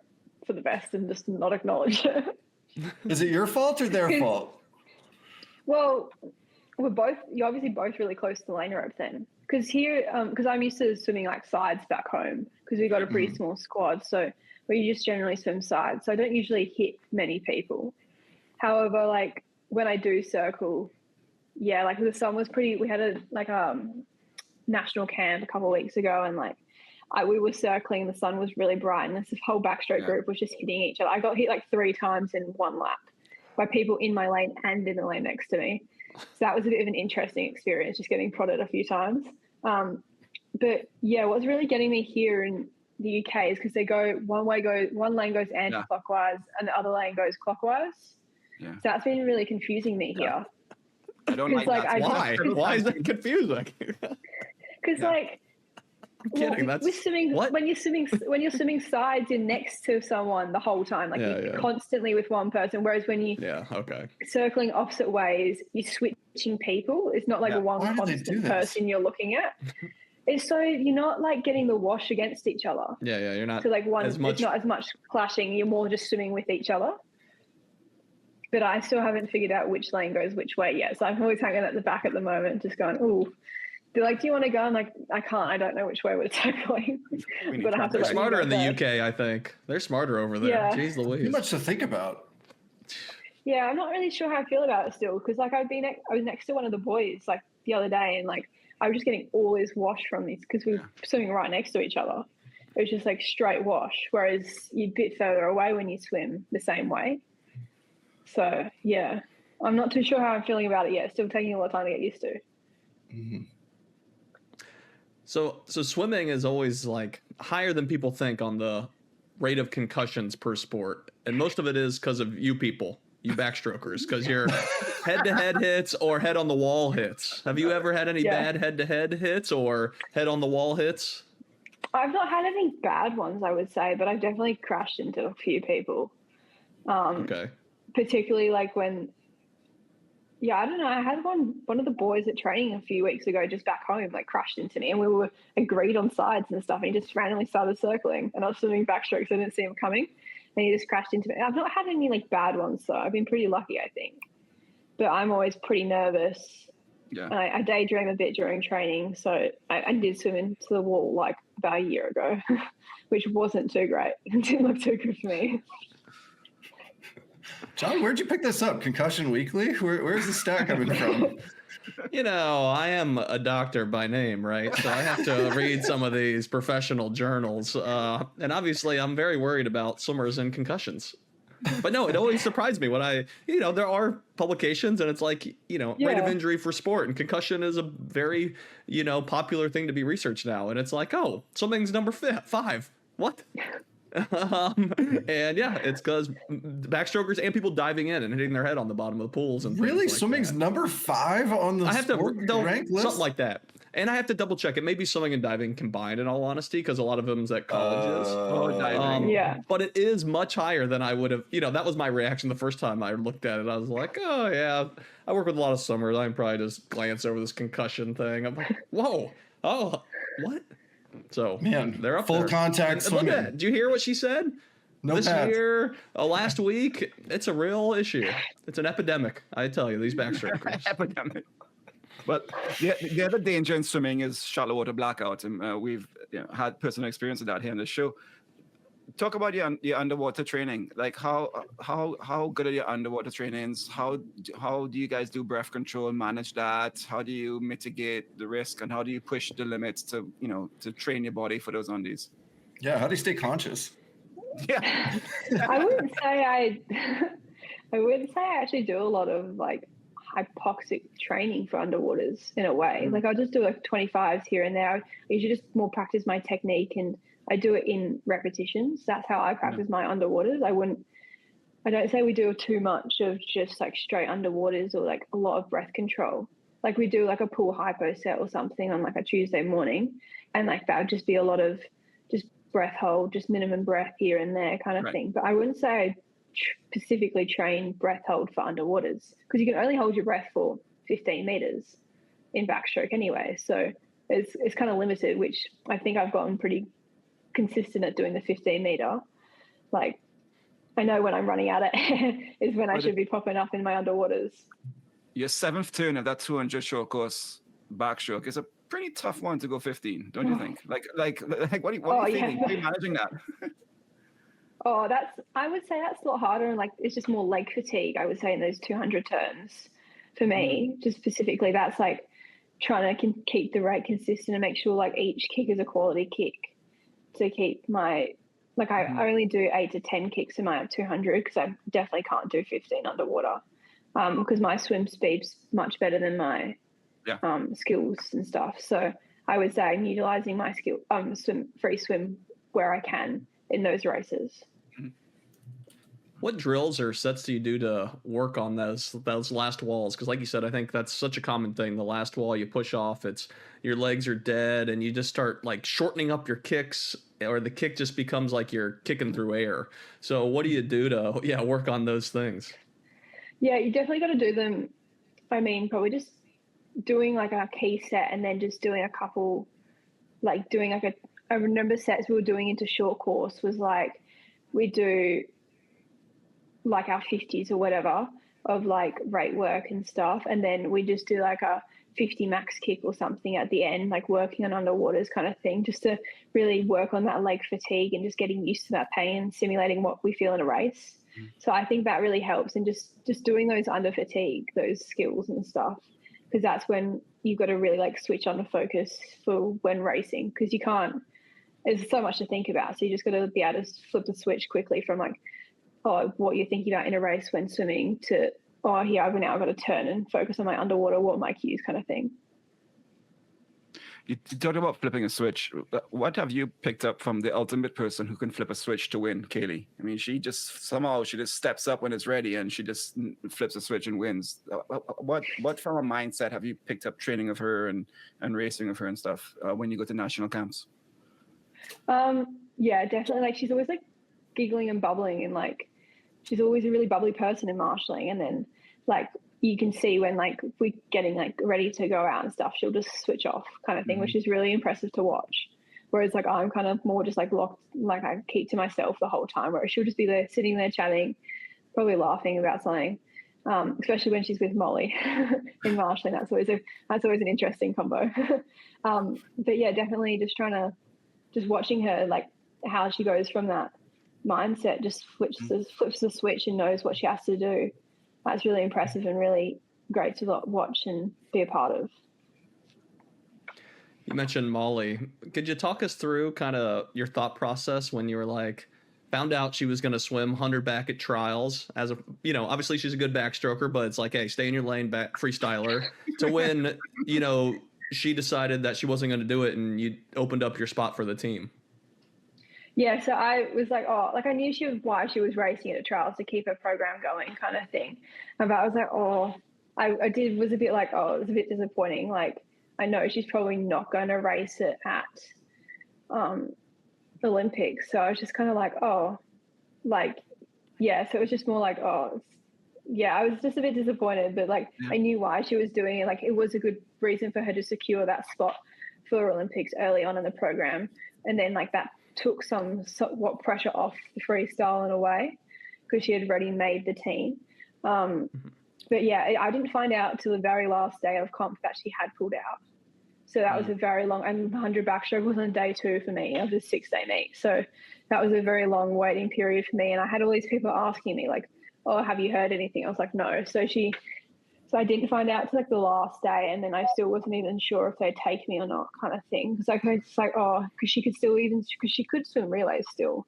for the best and just not acknowledge it. Is it your fault or their fault? Well, you're obviously both really close to the lane rope then. Because here, because I'm used to swimming like sides back home because we've got a pretty small squad. So we just generally swim sides. So I don't usually hit many people. However, like when I do circle, like the sun was we had a national camp a couple of weeks ago, and like we were circling, the sun was really bright, and this whole backstroke group was just hitting each other. I got hit like 3 times in one lap by people in my lane and in the lane next to me. So that was a bit of an interesting experience, just getting prodded a few times. But what's really getting me here in the UK is because they go one lane goes anti-clockwise and the other lane goes clockwise. Yeah. So that's been really confusing me here. I don't like that. Why? Why is that confusing? Because I'm kidding. When you're swimming sides, you're next to someone the whole time. Like you're constantly with one person. Whereas when you circling opposite ways, you're switching people. It's not like one constant person you're looking at. It's so you're not like getting the wash against each other. Yeah, you're not. So like it's not as much clashing. You're more just swimming with each other. But I still haven't figured out which lane goes which way yet. So I'm always hanging at the back at the moment, just going, ooh. They're like, do you want to go? I'm like, I can't. I don't know which way we're going. But I have to. They're smarter in the UK, I think. They're smarter over there. Yeah. Jeez Louise. Too much to think about. Yeah, I'm not really sure how I feel about it still, because like I was next to one of the boys like the other day, and like I was just getting all this wash from this because we were swimming right next to each other. It was just like straight wash, whereas you're a bit further away when you swim the same way. So yeah, I'm not too sure how I'm feeling about it yet. Still taking a lot of time to get used to. Mm-hmm. So swimming is always like higher than people think on the rate of concussions per sport, and most of it is because of you people, you backstrokers, because you're head-to-head hits or head-on-the-wall hits. Have you ever had any bad head-to-head hits or head-on-the-wall hits? I've not had any bad ones, I would say, but I've definitely crashed into a few people. Okay. Particularly like when, I don't know. I had one of the boys at training a few weeks ago, just back home, like crashed into me, and we were agreed on sides and stuff. And he just randomly started circling, and I was swimming backstroke, so I didn't see him coming, and he just crashed into me. I've not had any like bad ones, so I've been pretty lucky, I think. But I'm always pretty nervous. Yeah. And I daydream a bit during training, so I did swim into the wall like about a year ago, which wasn't too great. It didn't look too good for me. John, where'd you pick this up? Concussion Weekly? Where's the stat coming from? You know, I am a doctor by name, right? So I have to read some of these professional journals. And obviously, I'm very worried about swimmers and concussions. But no, it always surprised me when there are publications and it's like, rate of injury for sport, and concussion is a very, popular thing to be researched now. And it's like, oh, swimming's number 5. What? And yeah, it's because backstrokers and people diving in and hitting their head on the bottom of the pools and really, like swimming's that. number 5 on the I have to rank list, something like that. And I have to double check it. Maybe swimming and diving combined, in all honesty, because a lot of them's at colleges. Diving. But it is much higher than I would have. That was my reaction the first time I looked at it. I was like, oh yeah, I work with a lot of swimmers. I can probably just glance over this concussion thing. I'm like, whoa, oh, what? So man, they're up full there. contact swimming. Look at that. Did you hear what she said? No this pads. year, last week, it's a real issue. It's an epidemic. I tell you, these backstrokers. Epidemic. But the other danger in swimming is shallow water blackout, and we've had personal experience with that here on the show. Talk about your underwater training. Like how good are your underwater trainings? How do you guys do breath control, manage that? How do you mitigate the risk, and how do you push the limits to train your body for those undies? Yeah, how do you stay conscious? Yeah, I wouldn't say I actually do a lot of like hypoxic training for underwaters in a way. Like I'll just do like 25s here and there. I usually just more practice my technique, and I do it in repetitions. That's how I practice my underwaters. I don't say we do too much of just like straight underwaters or like a lot of breath control. Like we do like a pool hypo set or something on like a Tuesday morning, and like that would just be a lot of just breath hold, just minimum breath here and there kind of thing. But I wouldn't say I specifically train breath hold for underwaters, because you can only hold your breath for 15 meters in backstroke anyway. So it's kind of limited, which I think I've gotten pretty consistent at doing the 15 meter. Like I know when I'm running out of air is when I should be popping up in my underwaters. Your 7th turn of that 200 short course backstroke is a pretty tough one to go 15, don't you think? Like what are you feeling? How are you managing that? I would say that's a lot harder, and like it's just more leg fatigue, I would say, in those 200 turns for me. Just specifically, that's like trying to keep the rate consistent and make sure like each kick is a quality kick to keep my I only do 8 to 10 kicks in my 200, because I definitely can't do 15 underwater, because my swim speed's much better than my skills and stuff. So I would say I'm utilizing my skill free swim where I can in those races. What drills or sets do you do to work on those last walls? Because like you said, I think that's such a common thing. The last wall you push off, it's your legs are dead, and you just start like shortening up your kicks, or the kick just becomes like you're kicking through air. So what do you do to work on those things? Yeah, you definitely got to do them. I mean, probably just doing like a key set, and then just doing a couple, like doing like I remember sets we were doing into short course was like we do like our 50s or whatever of like rate work and stuff, and then we just do like a 50 max kick or something at the end, like working on underwaters kind of thing, just to really work on that leg fatigue and just getting used to that pain, simulating what we feel in a race. So I think that really helps, and just doing those under fatigue, those skills and stuff, because that's when you've got to really like switch on the focus for when racing, because you can't, there's so much to think about. So you just got to be able to flip the switch quickly from like, what you're thinking about in a race when swimming to, here I've now got to turn and focus on my underwater, what are my cues kind of thing. You talked about flipping a switch. What have you picked up from the ultimate person who can flip a switch to win, Kaylee? I mean, she just steps up when it's ready and she just flips a switch and wins. What from a mindset have you picked up training of her and racing of her and stuff when you go to national camps? Yeah, definitely. Like she's always like giggling and bubbling, and like she's always a really bubbly person in marshalling. And then like you can see when like we're getting like ready to go out and stuff, she'll just switch off kind of thing, which is really impressive to watch. Whereas like I'm kind of more just like locked, like I keep to myself the whole time, whereas she'll just be there sitting there chatting, probably laughing about something. Especially when she's with Molly in marshalling, that's always an interesting combo. But yeah, definitely just watching her, like how she goes from that mindset, just flips the switch and knows what she has to do. That's really impressive and really great to watch and be a part of. You mentioned Molly. Could you talk us through kind of your thought process when you were like, found out she was going to swim 100 back at trials as a, you know, obviously she's a good backstroker, but it's like, hey, stay in your lane, back freestyler. To win, you know, she decided that she wasn't going to do it and you opened up your spot for the team. Yeah, so I was like, I knew why she was racing at trials, to keep her program going kind of thing. But I was like, it was a bit disappointing. Like, I know she's probably not going to race it at Olympics. So I was just kind of like, so it was just more like, I was just a bit disappointed, but like I knew why she was doing it. Like it was a good reason for her to secure that spot for Olympics early on in the program. And then like that took somewhat pressure off the freestyle in a way, because she had already made the team. But yeah, I didn't find out till the very last day of comp that she had pulled out. So that was a very long, and 100 backstroke was on day 2 for me of the 6-day meet. So that was a very long waiting period for me. And I had all these people asking me like, oh, have you heard anything? I was like, no. So I didn't find out till like the last day, and then I still wasn't even sure if they'd take me or not, kind of thing. Because like, I was like, because she could swim relays still,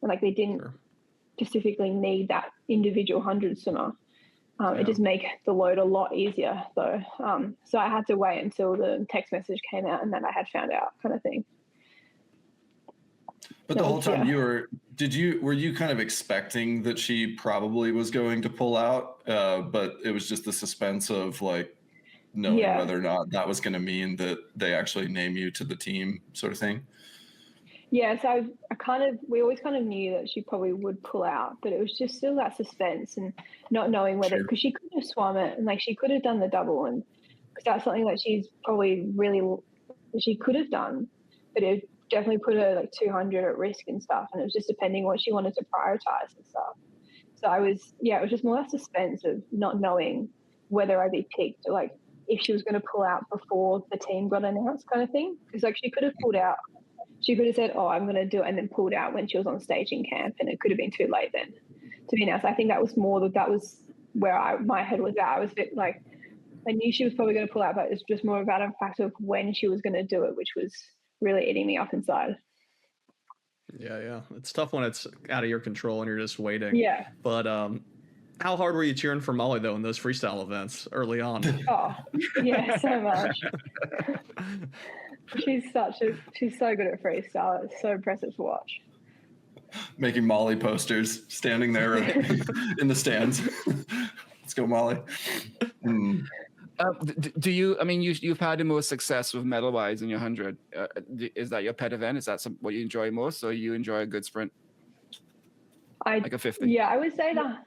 and like they didn't specifically need that individual 100 swimmer. It just make the load a lot easier though. So I had to wait until the text message came out and then I had found out, kind of thing. But the whole time were you kind of expecting that she probably was going to pull out, but it was just the suspense of like knowing whether or not that was going to mean that they actually name you to the team, sort of thing? Yeah, so we always kind of knew that she probably would pull out, but it was just still that suspense and not knowing whether, because she could have swum it and like she could have done the double, and because that's something that she's probably she could have done, but it definitely put her like 200 at risk and stuff, and it was just depending what she wanted to prioritize and stuff. So it was just more that suspense of not knowing whether I'd be picked, or like if she was going to pull out before the team got announced, kind of thing. Because like she could have pulled out. She could have said, I'm going to do it, and then pulled out when she was on stage in camp, and it could have been too late then, to be honest. I think that was more that was where my head was at. I was a bit like, I knew she was probably going to pull out, but it's just more about a fact of when she was going to do it, which was really eating me up inside. Yeah. It's tough when it's out of your control and you're just waiting. Yeah. But how hard were you cheering for Molly, though, in those freestyle events early on? Oh, yeah, so much. She's so good at freestyle. It's so impressive to watch. Making Molly posters, standing there in the stands. Let's go, Molly. Do you? I mean, you've had the most success with medal-wise in your 100. Is that your pet event? Is that what you enjoy most, or you enjoy a good sprint? Like a 50? Yeah, I would say that.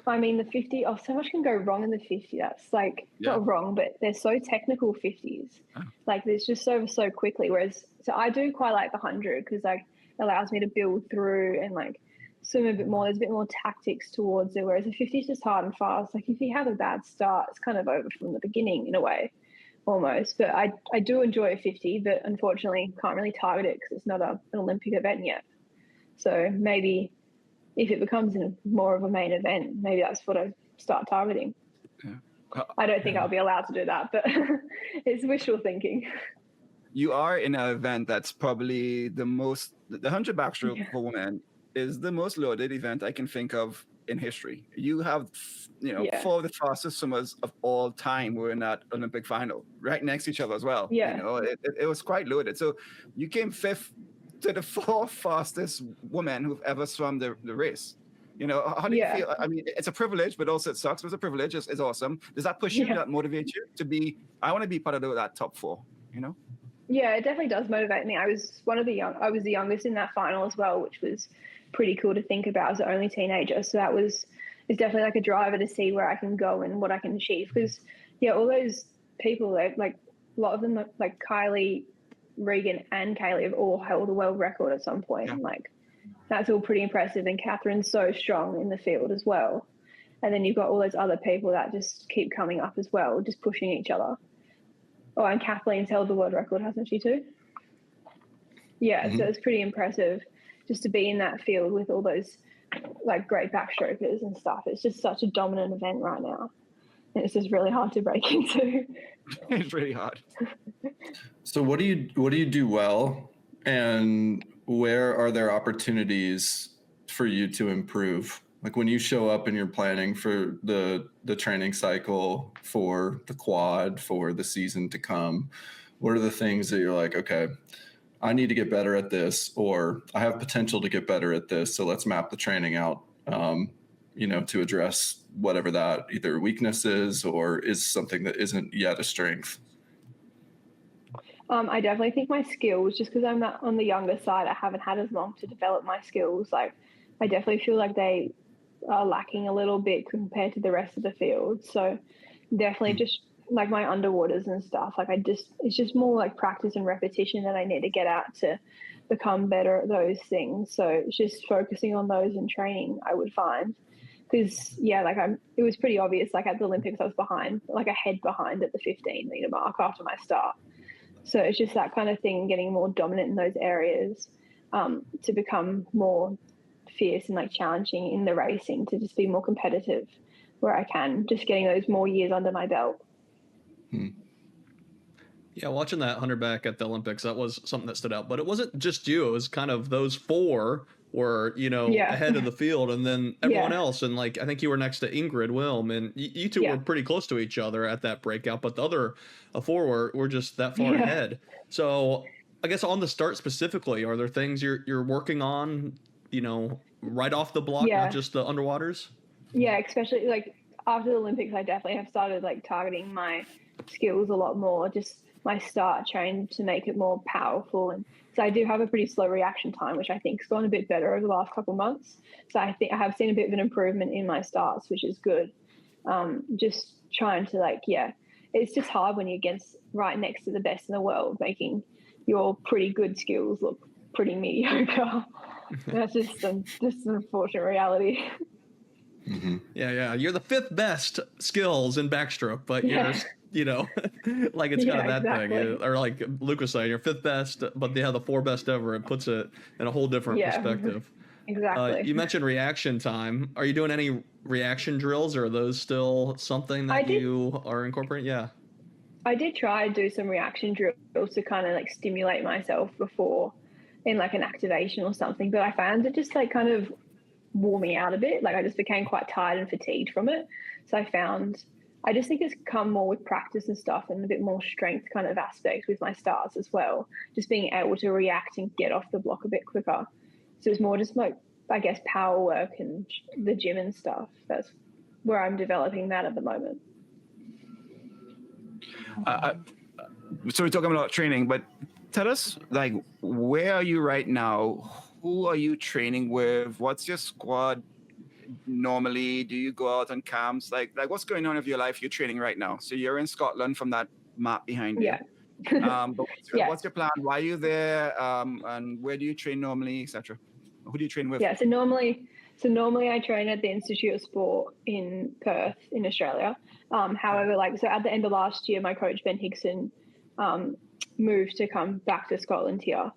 I mean, the 50, so much can go wrong in the 50. That's like not wrong, but they're so technical 50s. Oh. Like there's just so quickly. Whereas, so I do quite like the 100 because like it allows me to build through and like swim a bit more. There's a bit more tactics towards it. Whereas the 50 is just hard and fast. Like if you have a bad start, it's kind of over from the beginning in a way, almost. But I do enjoy a 50, but unfortunately can't really target it because it's not an Olympic event yet. So maybe if it becomes more of a main event, maybe that's what I start targeting. Yeah. I don't think I'll be allowed to do that, but it's wishful thinking. You are in an event that's probably the 100 backstroke for women is the most loaded event I can think of in history. You have, Yeah. 4 of the fastest swimmers of all time were in that Olympic final, right next to each other as well. Yeah. It was quite loaded. So you came 5th to the 4 fastest women who've ever swum the race. How do you feel? I mean, it's a privilege, but also it sucks. But it's a privilege. It's awesome. Does that push you? Does that motivate you to be? I want to be part of that top 4. Yeah, it definitely does motivate me. I was the youngest in that final as well, which was pretty cool to think about as the only teenager. So it's definitely like a driver to see where I can go and what I can achieve. Because all those people, like a lot of them, like Kylie, Regan, and Kaylee have all held a world record at some point. Yeah. Like that's all pretty impressive. And Catherine's so strong in the field as well. And then you've got all those other people that just keep coming up as well, just pushing each other. Oh, and Kathleen's held the world record, hasn't she too? Yeah, mm-hmm. So it's pretty impressive just to be in that field with all those like great backstrokers and stuff. It's just such a dominant event right now. And it's just really hard to break into. It's really hard. So what do you do well, and where are there opportunities for you to improve? Like when you show up and you're planning for the training cycle for the quad, for the season to come, what are the things that you're like, okay, I need to get better at this, or I have potential to get better at this, so let's map the training out, to address whatever that either weakness is or is something that isn't yet a strength? I definitely think my skills, just because I'm on the younger side, I haven't had as long to develop my skills. Like I definitely feel like they are lacking a little bit compared to the rest of the field. So definitely just like my underwaters and stuff, like it's just more like practice and repetition that I need to get out to become better at those things. So it's just focusing on those and training, I would find. Because it was pretty obvious, like at the Olympics I was behind, like a head behind at the 15-meter mark after my start. So it's just that kind of thing, getting more dominant in those areas to become more fierce and like challenging in the racing, to just be more competitive where I can, just getting those more years under my belt. Yeah, watching that 100 back at the Olympics, that was something that stood out. But it wasn't just you. It was kind of those 4 were, ahead of the field, and then everyone else. And like, I think you were next to Ingrid Wilm, and you two were pretty close to each other at that breakout, but the other 4 were just that far ahead. So I guess on the start specifically, are there things you're working on, right off the block, not just the underwaters? Yeah, especially like after the Olympics, I definitely have started like targeting my skills a lot more, just my start train to make it more powerful. And so I do have a pretty slow reaction time, which I think has gone a bit better over the last couple of months. So I think I have seen a bit of an improvement in my starts, which is good. Just trying to it's just hard when you're right next to the best in the world, making your pretty good skills look pretty mediocre. That's just an unfortunate reality. Mm-hmm. Yeah. You're the 5th best skills in backstroke, but you're, like it's kind of that thing. Or like Luke was saying, you're 5th best, but they have the 4 best ever. It puts it in a whole different perspective. Exactly. You mentioned reaction time. Are you doing any reaction drills, or are those still something that you are incorporating? Yeah. I did try to do some reaction drills to kind of like stimulate myself before in like an activation or something, but I found it just like kind of wore me out a bit. Like I just became quite tired and fatigued from it. So I just think it's come more with practice and stuff, and a bit more strength kind of aspect with my starts as well. Just being able to react and get off the block a bit quicker. So it's more just like, I guess, power work and the gym and stuff. That's where I'm developing that at the moment. So we're talking about training, but tell us, like, where are you right now? Who are you training with? What's your squad normally? Do you go out on camps? Like what's going on with your life? You're training right now. So you're in Scotland from that map behind you. But what's your plan? Why are you there? And where do you train normally, etc.? Who do you train with? Yeah, so normally I train at the Institute of Sport in Perth in Australia. However, so at the end of last year, my coach Ben Higson moved to come back to Scotland here,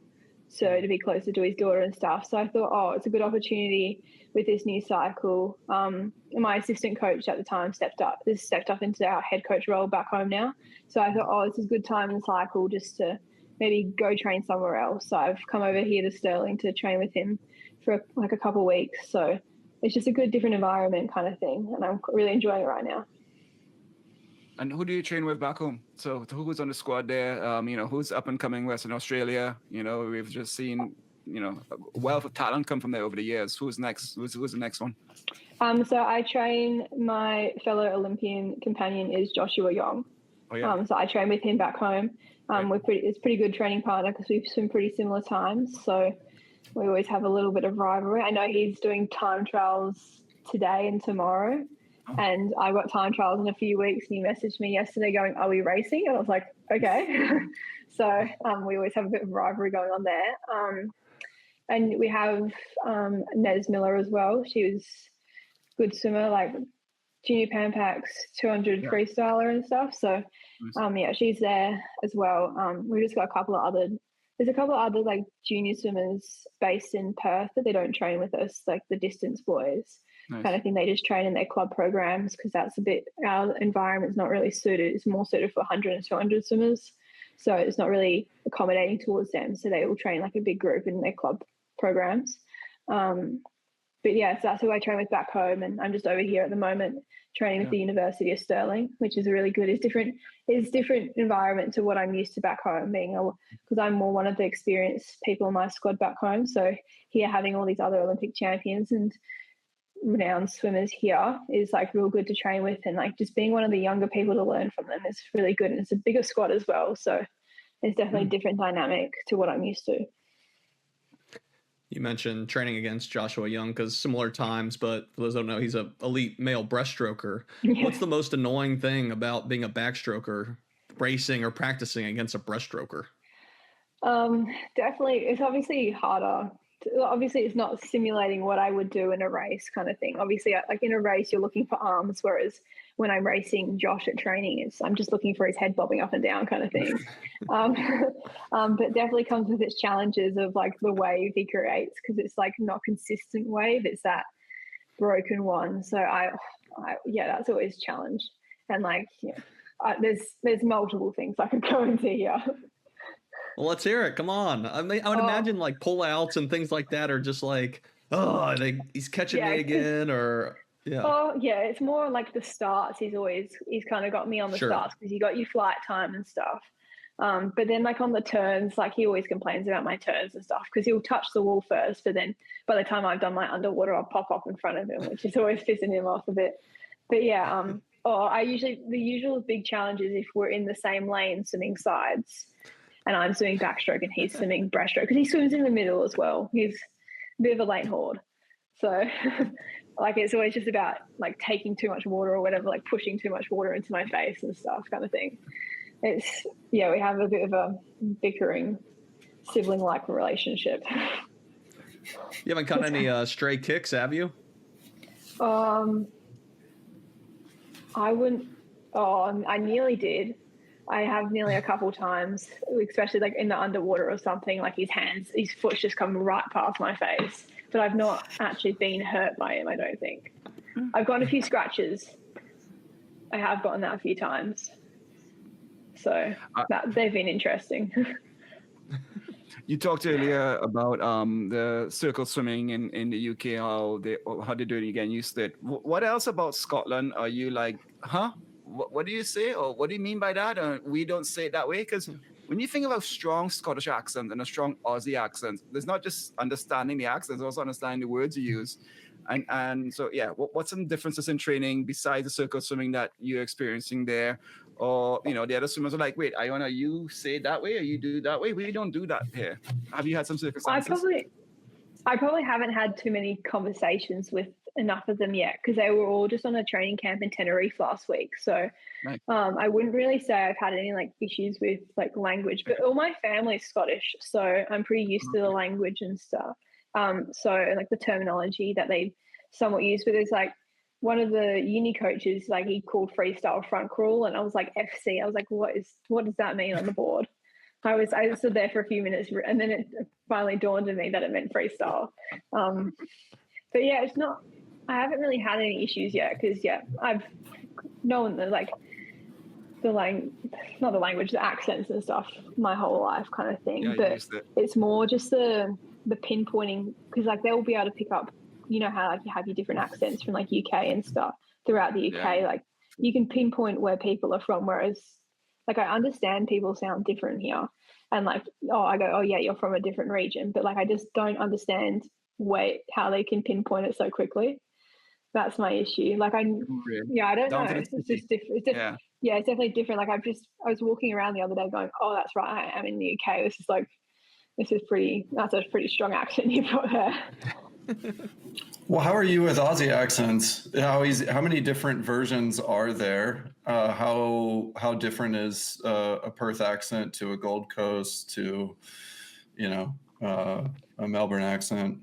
so to be closer to his daughter and stuff. So I thought, it's a good opportunity with this new cycle. My assistant coach at the time stepped up into our head coach role back home now. So I thought, this is a good time in the cycle just to maybe go train somewhere else. So I've come over here to Stirling to train with him for like a couple of weeks. So it's just a good different environment kind of thing, and I'm really enjoying it right now. And who do you train with back home? So who's on the squad there? Who's up and coming Western Australia? We've just seen, a wealth of talent come from there over the years. Who's next? Who's the next one? So I train, my fellow Olympian companion is Joshua Young. Oh, yeah. So I train with him back home. It's pretty good training partner because we've swim pretty similar times. So we always have a little bit of rivalry. I know he's doing time trials today and tomorrow. And I got time trials in a few weeks, and he messaged me yesterday going, "Are we racing?" And I was like, okay. So we always have a bit of rivalry going on there. And we have Nez Miller as well. She was a good swimmer, like junior Pan Pacs 200 freestyler and stuff. So she's there as well. We just got there's a couple of other like junior swimmers based in Perth that they don't train with us, like the distance boys. Nice. Kind of thing. They just train in their club programs because that's our environment's not really suited. It's more suited for 100 and 200 swimmers. So it's not really accommodating towards them. So they will train like a big group in their club programs. But yeah, so that's who I train with back home. And I'm just over here at the moment training with the University of Stirling, which is really good. It's different environment to what I'm used to back home, because I'm more one of the experienced people in my squad back home. So here having all these other Olympic champions and renowned swimmers here is like real good to train with, and like just being one of the younger people to learn from them is really good. And it's a bigger squad as well, so it's definitely a different dynamic to what I'm used to. You mentioned training against Joshua Young because similar times, but for those who don't know, he's an elite male breaststroker. Yeah. What's the most annoying thing about being a backstroker, racing or practicing against a breaststroker? Definitely, it's obviously harder. Obviously, it's not simulating what I would do in a race kind of thing. Obviously, like in a race, you're looking for arms, whereas when I'm racing Josh at training, I'm just looking for his head bobbing up and down kind of thing. But definitely comes with its challenges of like the wave he creates, because it's like not consistent wave. It's that broken one. So that's always a challenge. And like, there's multiple things I could go into here. Well, let's hear it. Come on. I mean, I would imagine like pull-outs and things like that are just like, he's catching me again, or yeah. Oh yeah, it's more like the starts. He's kind of got me on the starts because you got your flight time and stuff. But then like on the turns, like he always complains about my turns and stuff because he'll touch the wall first, but then by the time I've done my underwater, I'll pop up in front of him, which is always pissing him off a bit. But yeah, the usual big challenge is if we're in the same lane swimming sides. And I'm swimming backstroke and he's swimming breaststroke because he swims in the middle as well. He's a bit of a lane horde. So like it's always just about like taking too much water or whatever, like pushing too much water into my face and stuff kind of thing. We have a bit of a bickering sibling-like relationship. You haven't caught any stray kicks, have you? I wouldn't. I nearly did. I have nearly a couple times, especially like in the underwater or something, like his foot's just come right past my face. But I've not actually been hurt by him, I don't think. I've gotten a few scratches. I have gotten that a few times. So they've been interesting. You talked earlier about the circle swimming in the UK, how they do it, you get used to it. What else about Scotland are you like, huh? What do you say? Or what do you mean by that? We don't say it that way. Because when you think about strong Scottish accent and a strong Aussie accent, there's not just understanding the accents, there's also understanding the words you use. And so, yeah, what's some differences in training besides the circle swimming that you're experiencing there? Or, the other swimmers are like, wait, Iona, you say it that way or you do it that way? We don't do that here. Have you had some circumstances? I probably haven't had too many conversations with enough of them yet because they were all just on a training camp in Tenerife last week. So nice. I wouldn't really say I've had any like issues with like language, but all my family is Scottish. So I'm pretty used to the language and stuff. So like the terminology that they somewhat use, but there's like one of the uni coaches, like he called freestyle front crawl and I was like FC. I was like, what does that mean on the board? I stood there for a few minutes and then it finally dawned on me that it meant freestyle. But yeah, I haven't really had any issues yet because I've known that like not the language, the accents and stuff my whole life kind of thing. Yeah, but it's more just the pinpointing, because like they'll be able to pick up, you know how like you have your different accents from like UK and stuff throughout the UK. Like you can pinpoint where people are from, whereas like I understand people sound different here, and like I go, oh yeah, you're from a different region, but like I just don't understand how they can pinpoint it so quickly. That's my issue. Like I don't know. It's just different. Yeah, it's definitely different. Like I was walking around the other day going, oh, that's right, I am in the UK. That's a pretty strong accent you've got there. Well, how are you with Aussie accents? How many different versions are there? How different is a Perth accent to a Gold Coast to, a Melbourne accent?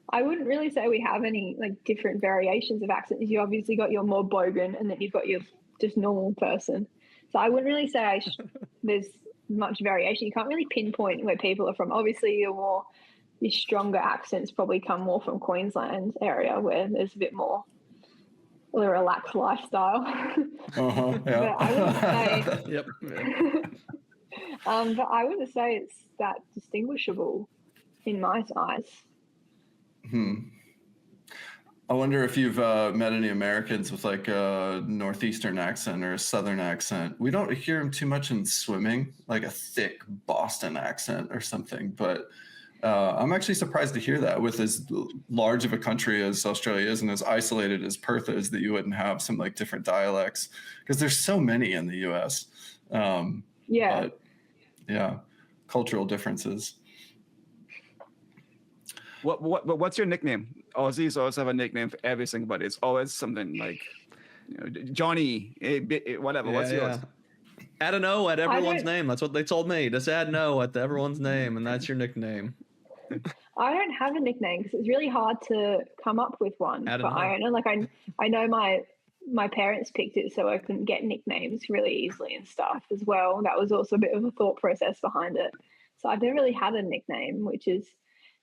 I wouldn't really say we have any like different variations of accents. You obviously got your more bogan, and then you've got your just normal person. So I wouldn't really say there's much variation. You can't really pinpoint where people are from. Obviously, your stronger accents probably come more from Queensland area, where there's a bit more a relaxed lifestyle. Yeah. But I wouldn't say. Yep. But I wouldn't say it's that distinguishable in my eyes. I wonder if you've met any Americans with like a Northeastern accent or a Southern accent. We don't hear them too much in swimming, like a thick Boston accent or something. But I'm actually surprised to hear that with as large of a country as Australia is and as isolated as Perth is, that you wouldn't have some like different dialects, because there's so many in the U.S. But, cultural differences. What's your nickname? Aussies always have a nickname for everything, but it's always something like Johnny, whatever. What's yours? Add an O at everyone's name. That's what they told me. Just add an O at everyone's name, and that's your nickname. I don't have a nickname because it's really hard to come up with one for Iona. Like I know my parents picked it so I couldn't get nicknames really easily and stuff as well. That was also a bit of a thought process behind it. So I've never really had a nickname, which is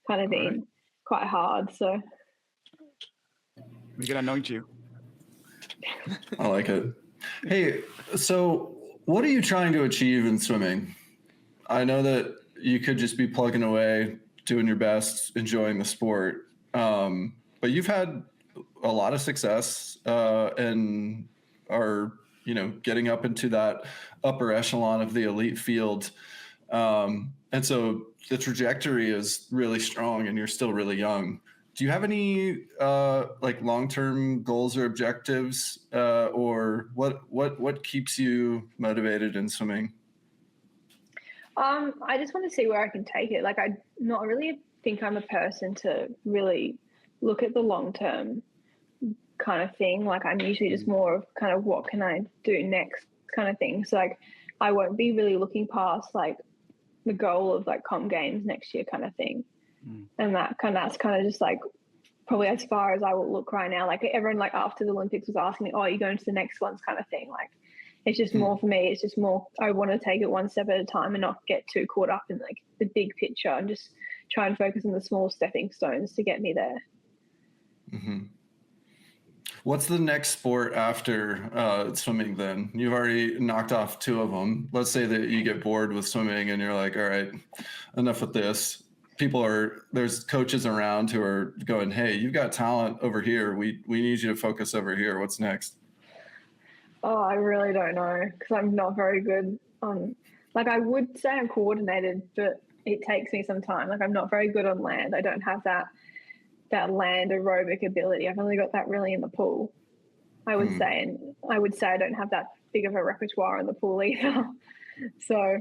kind of been quite hard. So we can anoint you. I like it. Hey, so what are you trying to achieve in swimming? I know that you could just be plugging away, doing your best, enjoying the sport. But you've had a lot of success and are, getting up into that upper echelon of the elite field. And so the trajectory is really strong and you're still really young. Do you have any like long-term goals or objectives, or what keeps you motivated in swimming? I just want to see where I can take it. Like I not really think I'm a person to really look at the long-term kind of thing. Like I'm usually just more of kind of what can I do next kind of thing. So like I won't be really looking past like the goal of like Com Games next year kind of thing. And that's kind of just like probably as far as I will look right now. Like everyone like after the Olympics was asking me, oh, you're going to the next ones kind of thing. Like it's just more for me. It's just more, I want to take it one step at a time and not get too caught up in like the big picture and just try and focus on the small stepping stones to get me there. What's the next sport after swimming then? You've already knocked off 2 of them. Let's say that you get bored with swimming and you're like, all right, enough with this. There's coaches around who are going, hey, you've got talent over here. We need you to focus over here. What's next? Oh, I really don't know because I'm not very good on, like I would say I'm coordinated, but it takes me some time. Like I'm not very good on land. I don't have that land aerobic ability. I've only got that really in the pool, I would say. And I would say I don't have that big of a repertoire in the pool either. So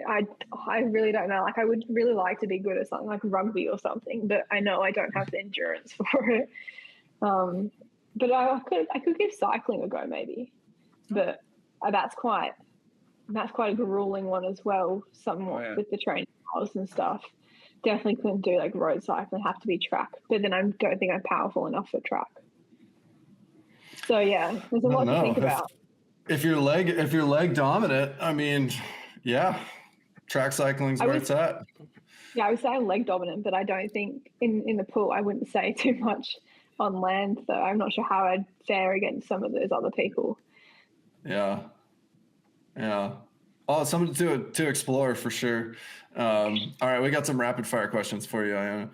I really don't know. Like I would really like to be good at something like rugby or something, but I know I don't have the endurance for it. But I could give cycling a go maybe, but that's quite a grueling one as well, somewhat with the training hours and stuff. Definitely couldn't do like road cycling, have to be track, but then I don't think I'm powerful enough for track. So yeah, there's a lot to think about. If you're leg dominant, I mean, yeah, track cycling's where it's at. Yeah, I would say I'm leg dominant, but I don't think in the pool I wouldn't say too much on land, so I'm not sure how I'd fare against some of those other people. Yeah. Yeah. Oh, something to explore for sure. All right, we got some rapid fire questions for you, Iona.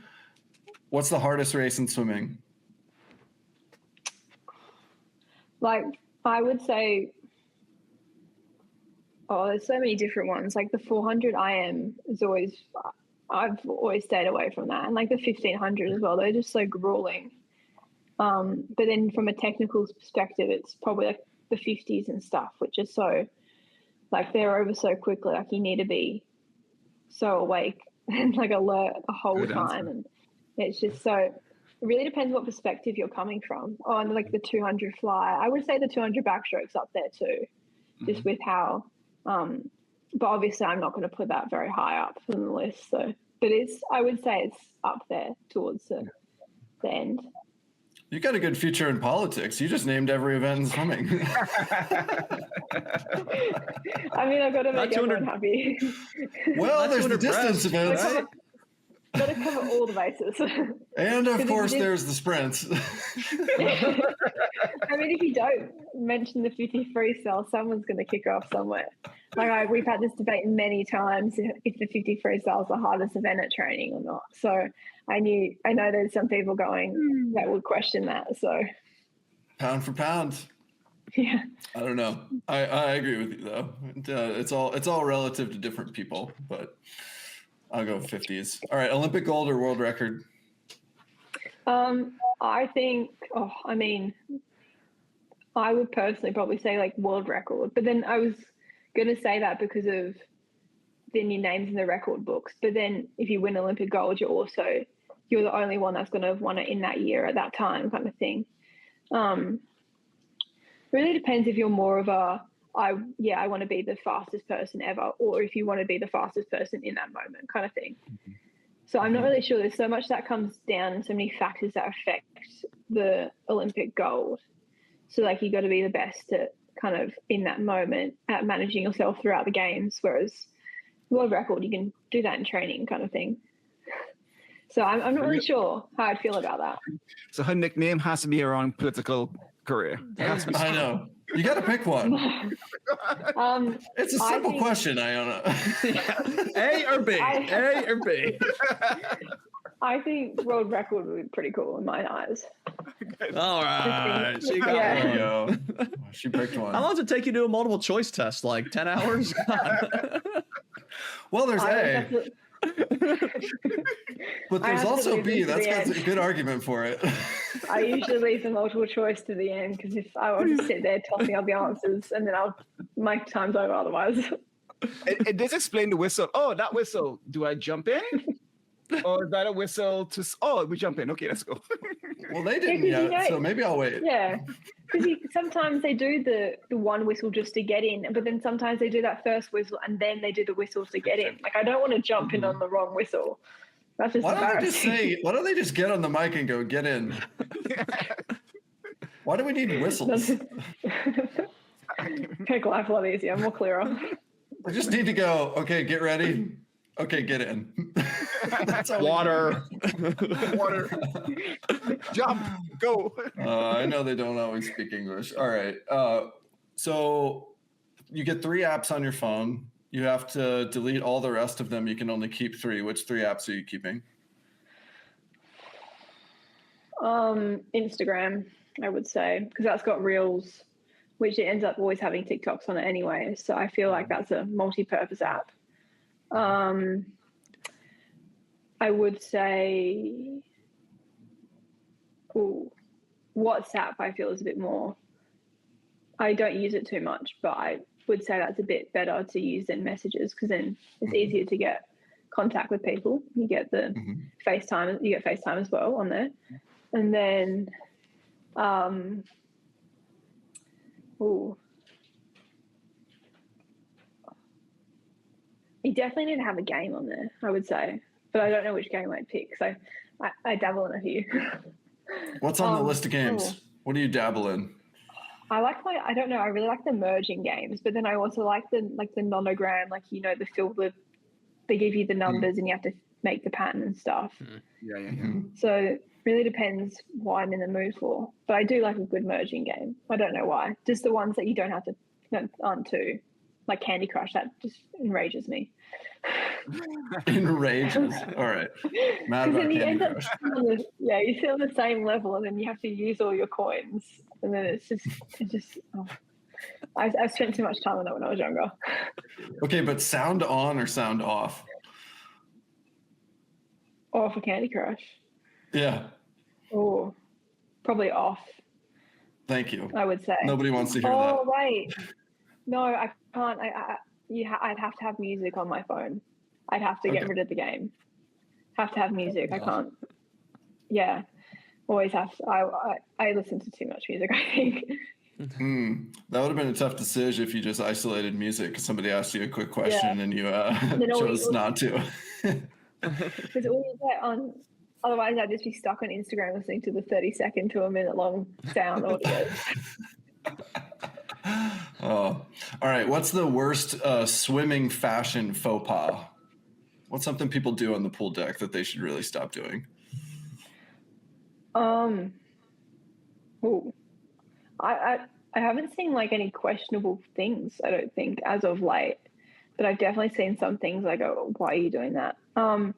What's the hardest race in swimming? Like, I would say, there's so many different ones. Like the 400 IM is always, I've always stayed away from that. And like the 1500 as well, they're just so grueling. But then from a technical perspective, it's probably like the 50s and stuff, which is so, like they're over so quickly. Like you need to be so awake and like alert the whole time. And it's just so, it really depends what perspective you're coming from. Oh, and like the 200 fly, I would say the 200 backstroke's up there too, just with how, but obviously I'm not going to put that very high up on the list. So, but I would say it's up there towards the end. You got a good future in politics. You just named every event in swimming. I mean, I've got to make everyone happy. Well, there's the distance events. Got to cover all the bases. And of course, there's the sprints. I mean, if you don't mention the 50 freestyle, someone's going to kick off somewhere. Like we've had this debate many times if the 50 freestyle is the hardest event at training or not. So I know there's some people going that would question that. So pound for pound. Yeah. I don't know. I agree with you though. It's all relative to different people, but I'll go 50s. All right, Olympic gold or world record? I think. I mean, I would personally probably say like world record, but then I was going to say that because of then your name's in the record books. But then if you win Olympic gold, you're the only one that's going to have won it in that year at that time, kind of thing. Really depends if you're more of I want to be the fastest person ever, or if you want to be the fastest person in that moment, kind of thing. So I'm not really sure. There's so much that comes down, so many factors that affect the Olympic gold. So like you got to be the best at kind of in that moment at managing yourself throughout the games, whereas world record, you can do that in training, kind of thing. So I'm not really sure how I'd feel about that. So her nickname has to be around political career. I know. You got to pick one. It's a simple question, Iona. A or B? A or B? I think world record would be pretty cool in my eyes. All right. She got one. She picked one. How long does it take you to do a multiple choice test? Like 10 hours? Well, there's A. But there's also B. That's got a good argument for it. I usually leave the multiple choice to the end because if I want to sit there tossing up the answers and then my time's over otherwise. It does explain the whistle. Oh, that whistle. Do I jump in? Or is that a whistle to... we jump in. Okay, let's go. Well, they didn't yet, so maybe I'll wait. Yeah, because sometimes they do the one whistle just to get in, but then sometimes they do that first whistle and then they do the whistles to get in. Like, I don't want to jump in on the wrong whistle. That's just embarrassing. Why don't they just get on the mic and go, get in? Why do we need whistles? Make life a lot easier, more clearer. We just need to go, okay, get ready. Okay, get in. That's water. Water. Jump. Go. I know they don't always speak English. All right. So you get 3 apps on your phone. You have to delete all the rest of them. You can only keep 3. Which 3 apps are you keeping? Instagram, I would say, because that's got Reels, which it ends up always having TikToks on it anyway. So I feel like that's a multi-purpose app. I would say WhatsApp, I feel, is a bit more. I don't use it too much, but I would say that's a bit better to use than messages because then it's easier to get contact with people. You get the FaceTime, you get FaceTime as well on there. And then, you definitely need to have a game on there, I would say. But I don't know which game I'd pick. So I dabble in a few. What's on the list of games? What do you dabble in? I really like the merging games, but then I also like the nonogram, the fill they give you the numbers and you have to make the pattern and stuff. Yeah. So it really depends what I'm in the mood for. But I do like a good merging game. I don't know why. Just the ones that you don't have to aren't too like Candy Crush. That just enrages me. Enrages. All right. Mad about Candy Crush. You sit on the same level, and then you have to use all your coins, and then it's just. Oh. I spent too much time on that when I was younger. Okay, but sound on or sound off? Or for Candy Crush. Yeah. Oh, probably off. Thank you. I would say. Nobody wants to hear that. Oh, wait. No, I can't. I'd have to have music on my phone. I'd have to get rid of the game. Have to have music. I can't. Yeah. Always have to. I listen to too much music, I think. That would have been a tough decision if you just isolated music because somebody asked you a quick question and you chose not to. Because all you get on, otherwise I'd just be stuck on Instagram listening to the 30-second to a minute long sound audio. Oh, all right. What's the worst swimming fashion faux pas? What's something people do on the pool deck that they should really stop doing? I haven't seen like any questionable things, I don't think, as of late. But I've definitely seen some things I go, why are you doing that? I'm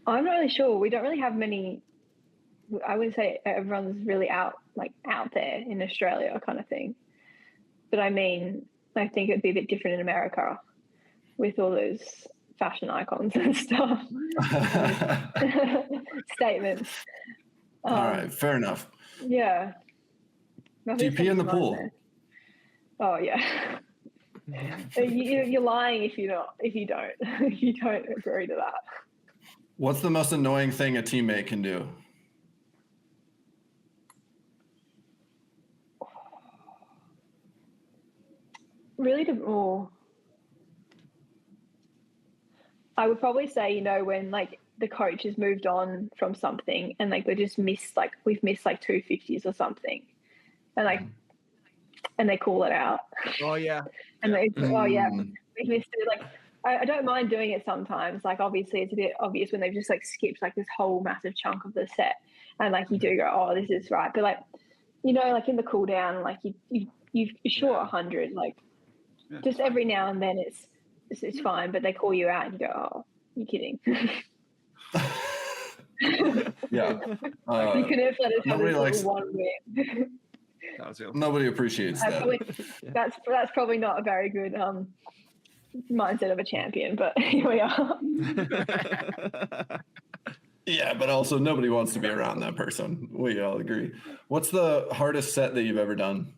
not really sure. We don't really have many. I would say everyone's really out there in Australia kind of thing. But I mean, I think it'd be a bit different in America with all those fashion icons and stuff. Statements. All right, fair enough. Yeah. Do you pee in the pool? There. Oh yeah. You're lying if you don't. If you don't agree to that. What's the most annoying thing a teammate can do? Really, I would probably say, when like the coach has moved on from something and like they just missed, like we've missed like 250s or something, and like, and they call it out. Oh yeah. And they, we missed it. Like I don't mind doing it sometimes. Like obviously it's a bit obvious when they've just like skipped like this whole massive chunk of the set, and like you do go, oh, this is right. But like, like in the cool down, like you short 100, like just every now and then it's fine. But they call you out and you go, oh, you're kidding. Yeah. You can have let us have this one win. Nobody appreciates that. That's probably not a very good mindset of a champion, but here we are. Yeah, but also nobody wants to be around that person. We all agree. What's the hardest set that you've ever done?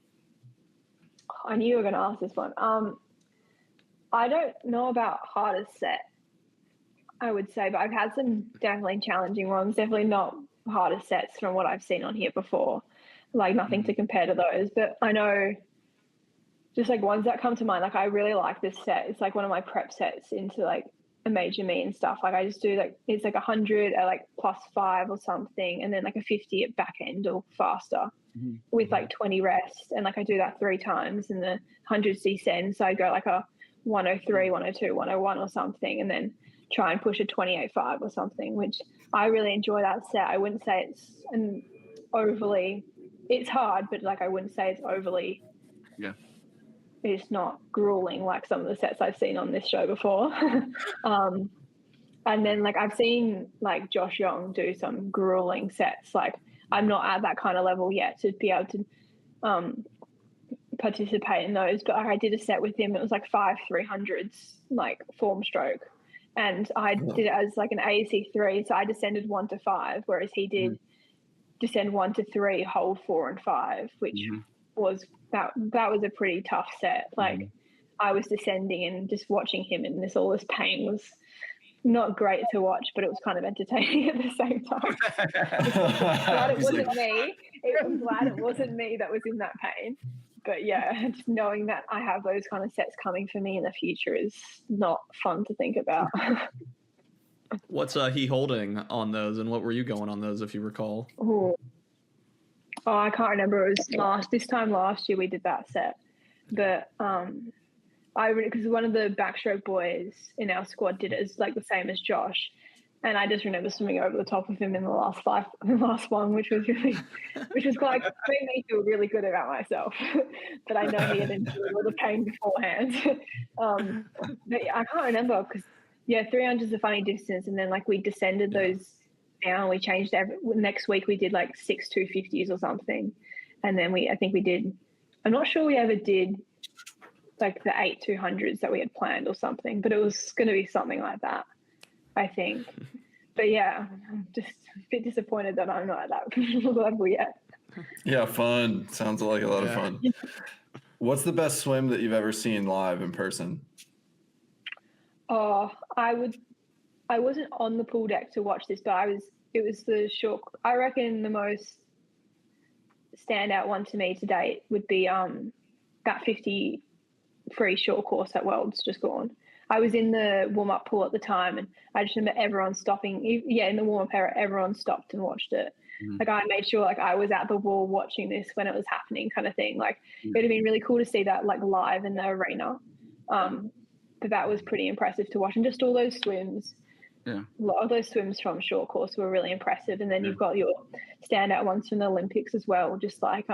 I knew you were going to ask this one. I don't know about hardest set, I would say, but I've had some definitely challenging ones. Definitely not hardest sets from what I've seen on here before. Like nothing to compare to those, but I know just like ones that come to mind. Like I really like this set. It's like one of my prep sets into like a major meet and stuff. Like I just do like, it's like 100 at like +5 or something, and then like a 50 at back end or faster with like 20 rest. And like I do that 3 times and the 100 descend. So I go like a 103, 102, 101 or something, and then try and push a 28.5 or something, which I really enjoy that set. I wouldn't say it's it's hard, but like I wouldn't say it's overly. Yeah. It's not grueling like some of the sets I've seen on this show before. And then like I've seen like Josh Young do some grueling sets. Like I'm not at that kind of level yet to be able to participate in those, but I did a set with him. It was like 5 300s, like form stroke, and I did it as like an AEC 3. So I descended 1 to 5, whereas he did descend 1 to 3, hold 4 and 5, which was that was a pretty tough set. Like I was descending and just watching him in all this pain was not great to watch, but it was kind of entertaining at the same time. Glad it wasn't me. I'm glad it wasn't me that was in that pain. But yeah, just knowing that I have those kind of sets coming for me in the future is not fun to think about. What's he holding on those, and what were you going on those, if you recall? Oh, I can't remember. It was this time last year we did that set, but because one of the backstroke boys in our squad did it as like the same as Josh, And I just remember swimming over the top of him in the last one, which was quite made me feel really good about myself. But I know he had endured all the pain beforehand. But I can't remember because 300 is a funny distance, and then like we descended those down. We changed next week. We did like 6 250s or something, and then I think we did. I'm not sure we ever did like the 8 200s that we had planned or something, but it was going to be something like that, I think. But yeah, I'm just a bit disappointed that I'm not at that level yet. Yeah, fun. Sounds like a lot of fun. What's the best swim that you've ever seen live in person? Oh, I wasn't on the pool deck to watch this, but it was the short. I reckon the most standout one to me to date would be that 50 free short course at Worlds just gone. I was in the warm-up pool at the time, and I just remember everyone stopping. In the warm-up area, everyone stopped and watched it. Like I made sure like I was at the wall watching this when it was happening, kind of thing. Like it would have been really cool to see that like live in the arena. But that was pretty impressive to watch, and just all those swims. Yeah, a lot of those swims from short course were really impressive, and then you've got your standout ones from the Olympics as well. Just like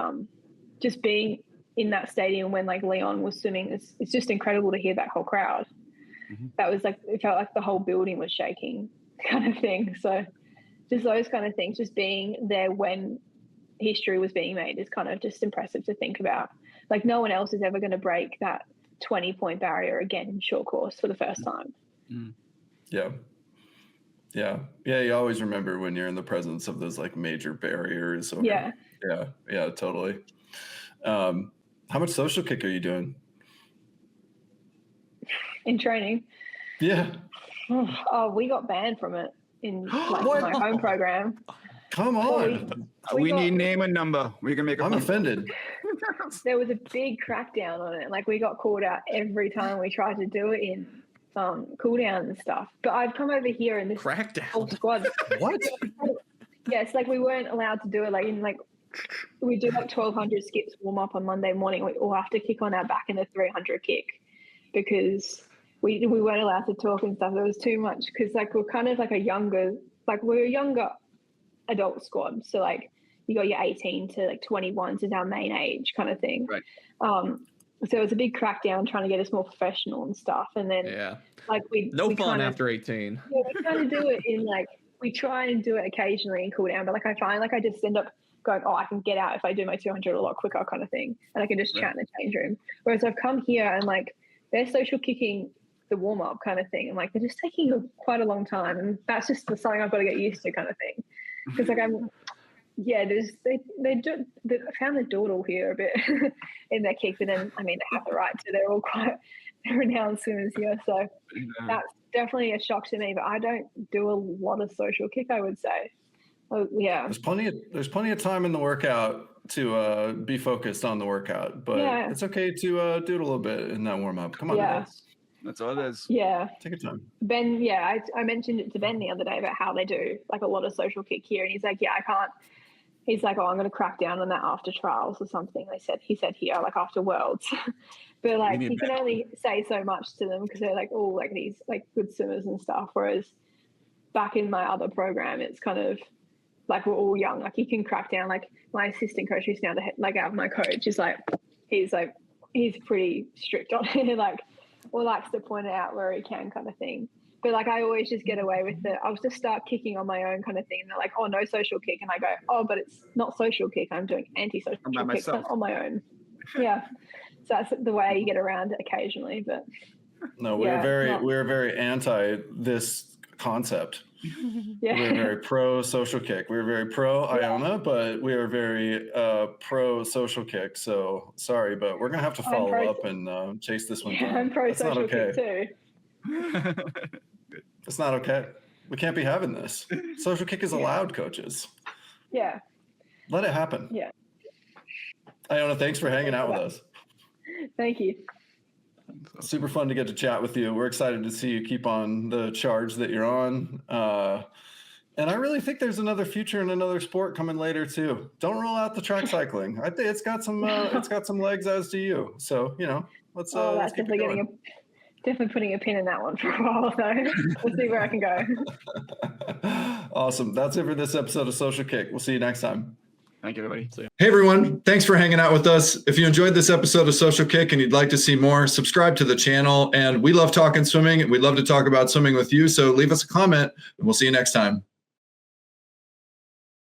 just being in that stadium when like Leon was swimming, it's just incredible to hear that whole crowd. That was like, it felt like the whole building was shaking, kind of thing. So just those kind of things, just being there when history was being made is kind of just impressive to think about. Like no one else is ever going to break that 20-point barrier again in short course for the first time. Yeah. You always remember when you're in the presence of those like major barriers. Yeah, totally. How much social kick are you doing in training? Yeah. Oh, we got banned from it in like my home program. Come on. We need name and number. We can make. I'm offended. There was a big crackdown on it. Like we got called out every time we tried to do it in cool down and stuff. But I've come over here and this whole squad. What? Yeah, it's like we weren't allowed to do it. Like in like we do like 1200 skips warm up on Monday morning. We all have to kick on our back in the 300 kick because we weren't allowed to talk and stuff. It was too much because like we're kind of like we're a younger adult squad. So like you got your 18 to like 21 is our main age kind of thing. Right. So it was a big crackdown trying to get us more professional and stuff. And then like we fun after 18. Yeah, we kind of do it in like we try and do it occasionally and cool down, but like I find like I just end up going, I can get out if I do my 200 a lot quicker kind of thing, and I can just chat in the change room. Whereas I've come here and like they're social kicking the warm up kind of thing, and like they're just taking quite a long time, and that's just something I've got to get used to kind of thing. Because like they found the dawdle here a bit in their kick, but then I mean they have the right to. They're all quite renowned swimmers here, so that's definitely a shock to me. But I don't do a lot of social kick, I would say. Yeah, there's plenty of time in the workout to be focused on the workout, but it's okay to do it a little bit in that warm up. Come on, guys. That's all it is. Yeah. Take your time. Ben, I mentioned it to Ben the other day about how they do like a lot of social kick here, and he's like, I can't. He's like, I'm going to crack down on that after trials or something. He said here, like after Worlds, but like he can only say so much to them because they're like all like these like good swimmers and stuff. Whereas back in my other program, it's kind of like we're all young. Like he can crack down. Like my assistant coach, who's now my coach, is like he's pretty strict on it. Like, or likes to point it out where he can, kind of thing. But like I always just get away with it. I'll just start kicking on my own kind of thing. And they're like, oh, no social kick. And I go, but it's not social kick. I'm doing anti-social kicks on my own. Yeah. So that's the way you get around it occasionally. But no, we're very anti this concept. We're very pro social kick. We're very pro Iona, but we are very pro social kick. So sorry, but we're gonna have to follow up and chase this one down. I'm pro social kick too. It's not okay. We can't be having this. Social kick is allowed, coaches. Yeah. Let it happen. Yeah. Iona, thanks for hanging out with us. Thank you. Super fun to get to chat with you. We're excited to see you keep on the charge that you're on. And I really think there's another future in another sport coming later too. Don't rule out the track cycling. I think it's got some legs, as do you. So, let's that's keep definitely definitely putting a pin in that one for a while, though. We'll see where I can go. Awesome. That's it for this episode of Social Kick. We'll see you next time. Thank you, everybody. Hey, everyone. Thanks for hanging out with us. If you enjoyed this episode of Social Kick and you'd like to see more, subscribe to the channel. And we love talking swimming. We'd love to talk about swimming with you. So leave us a comment and we'll see you next time.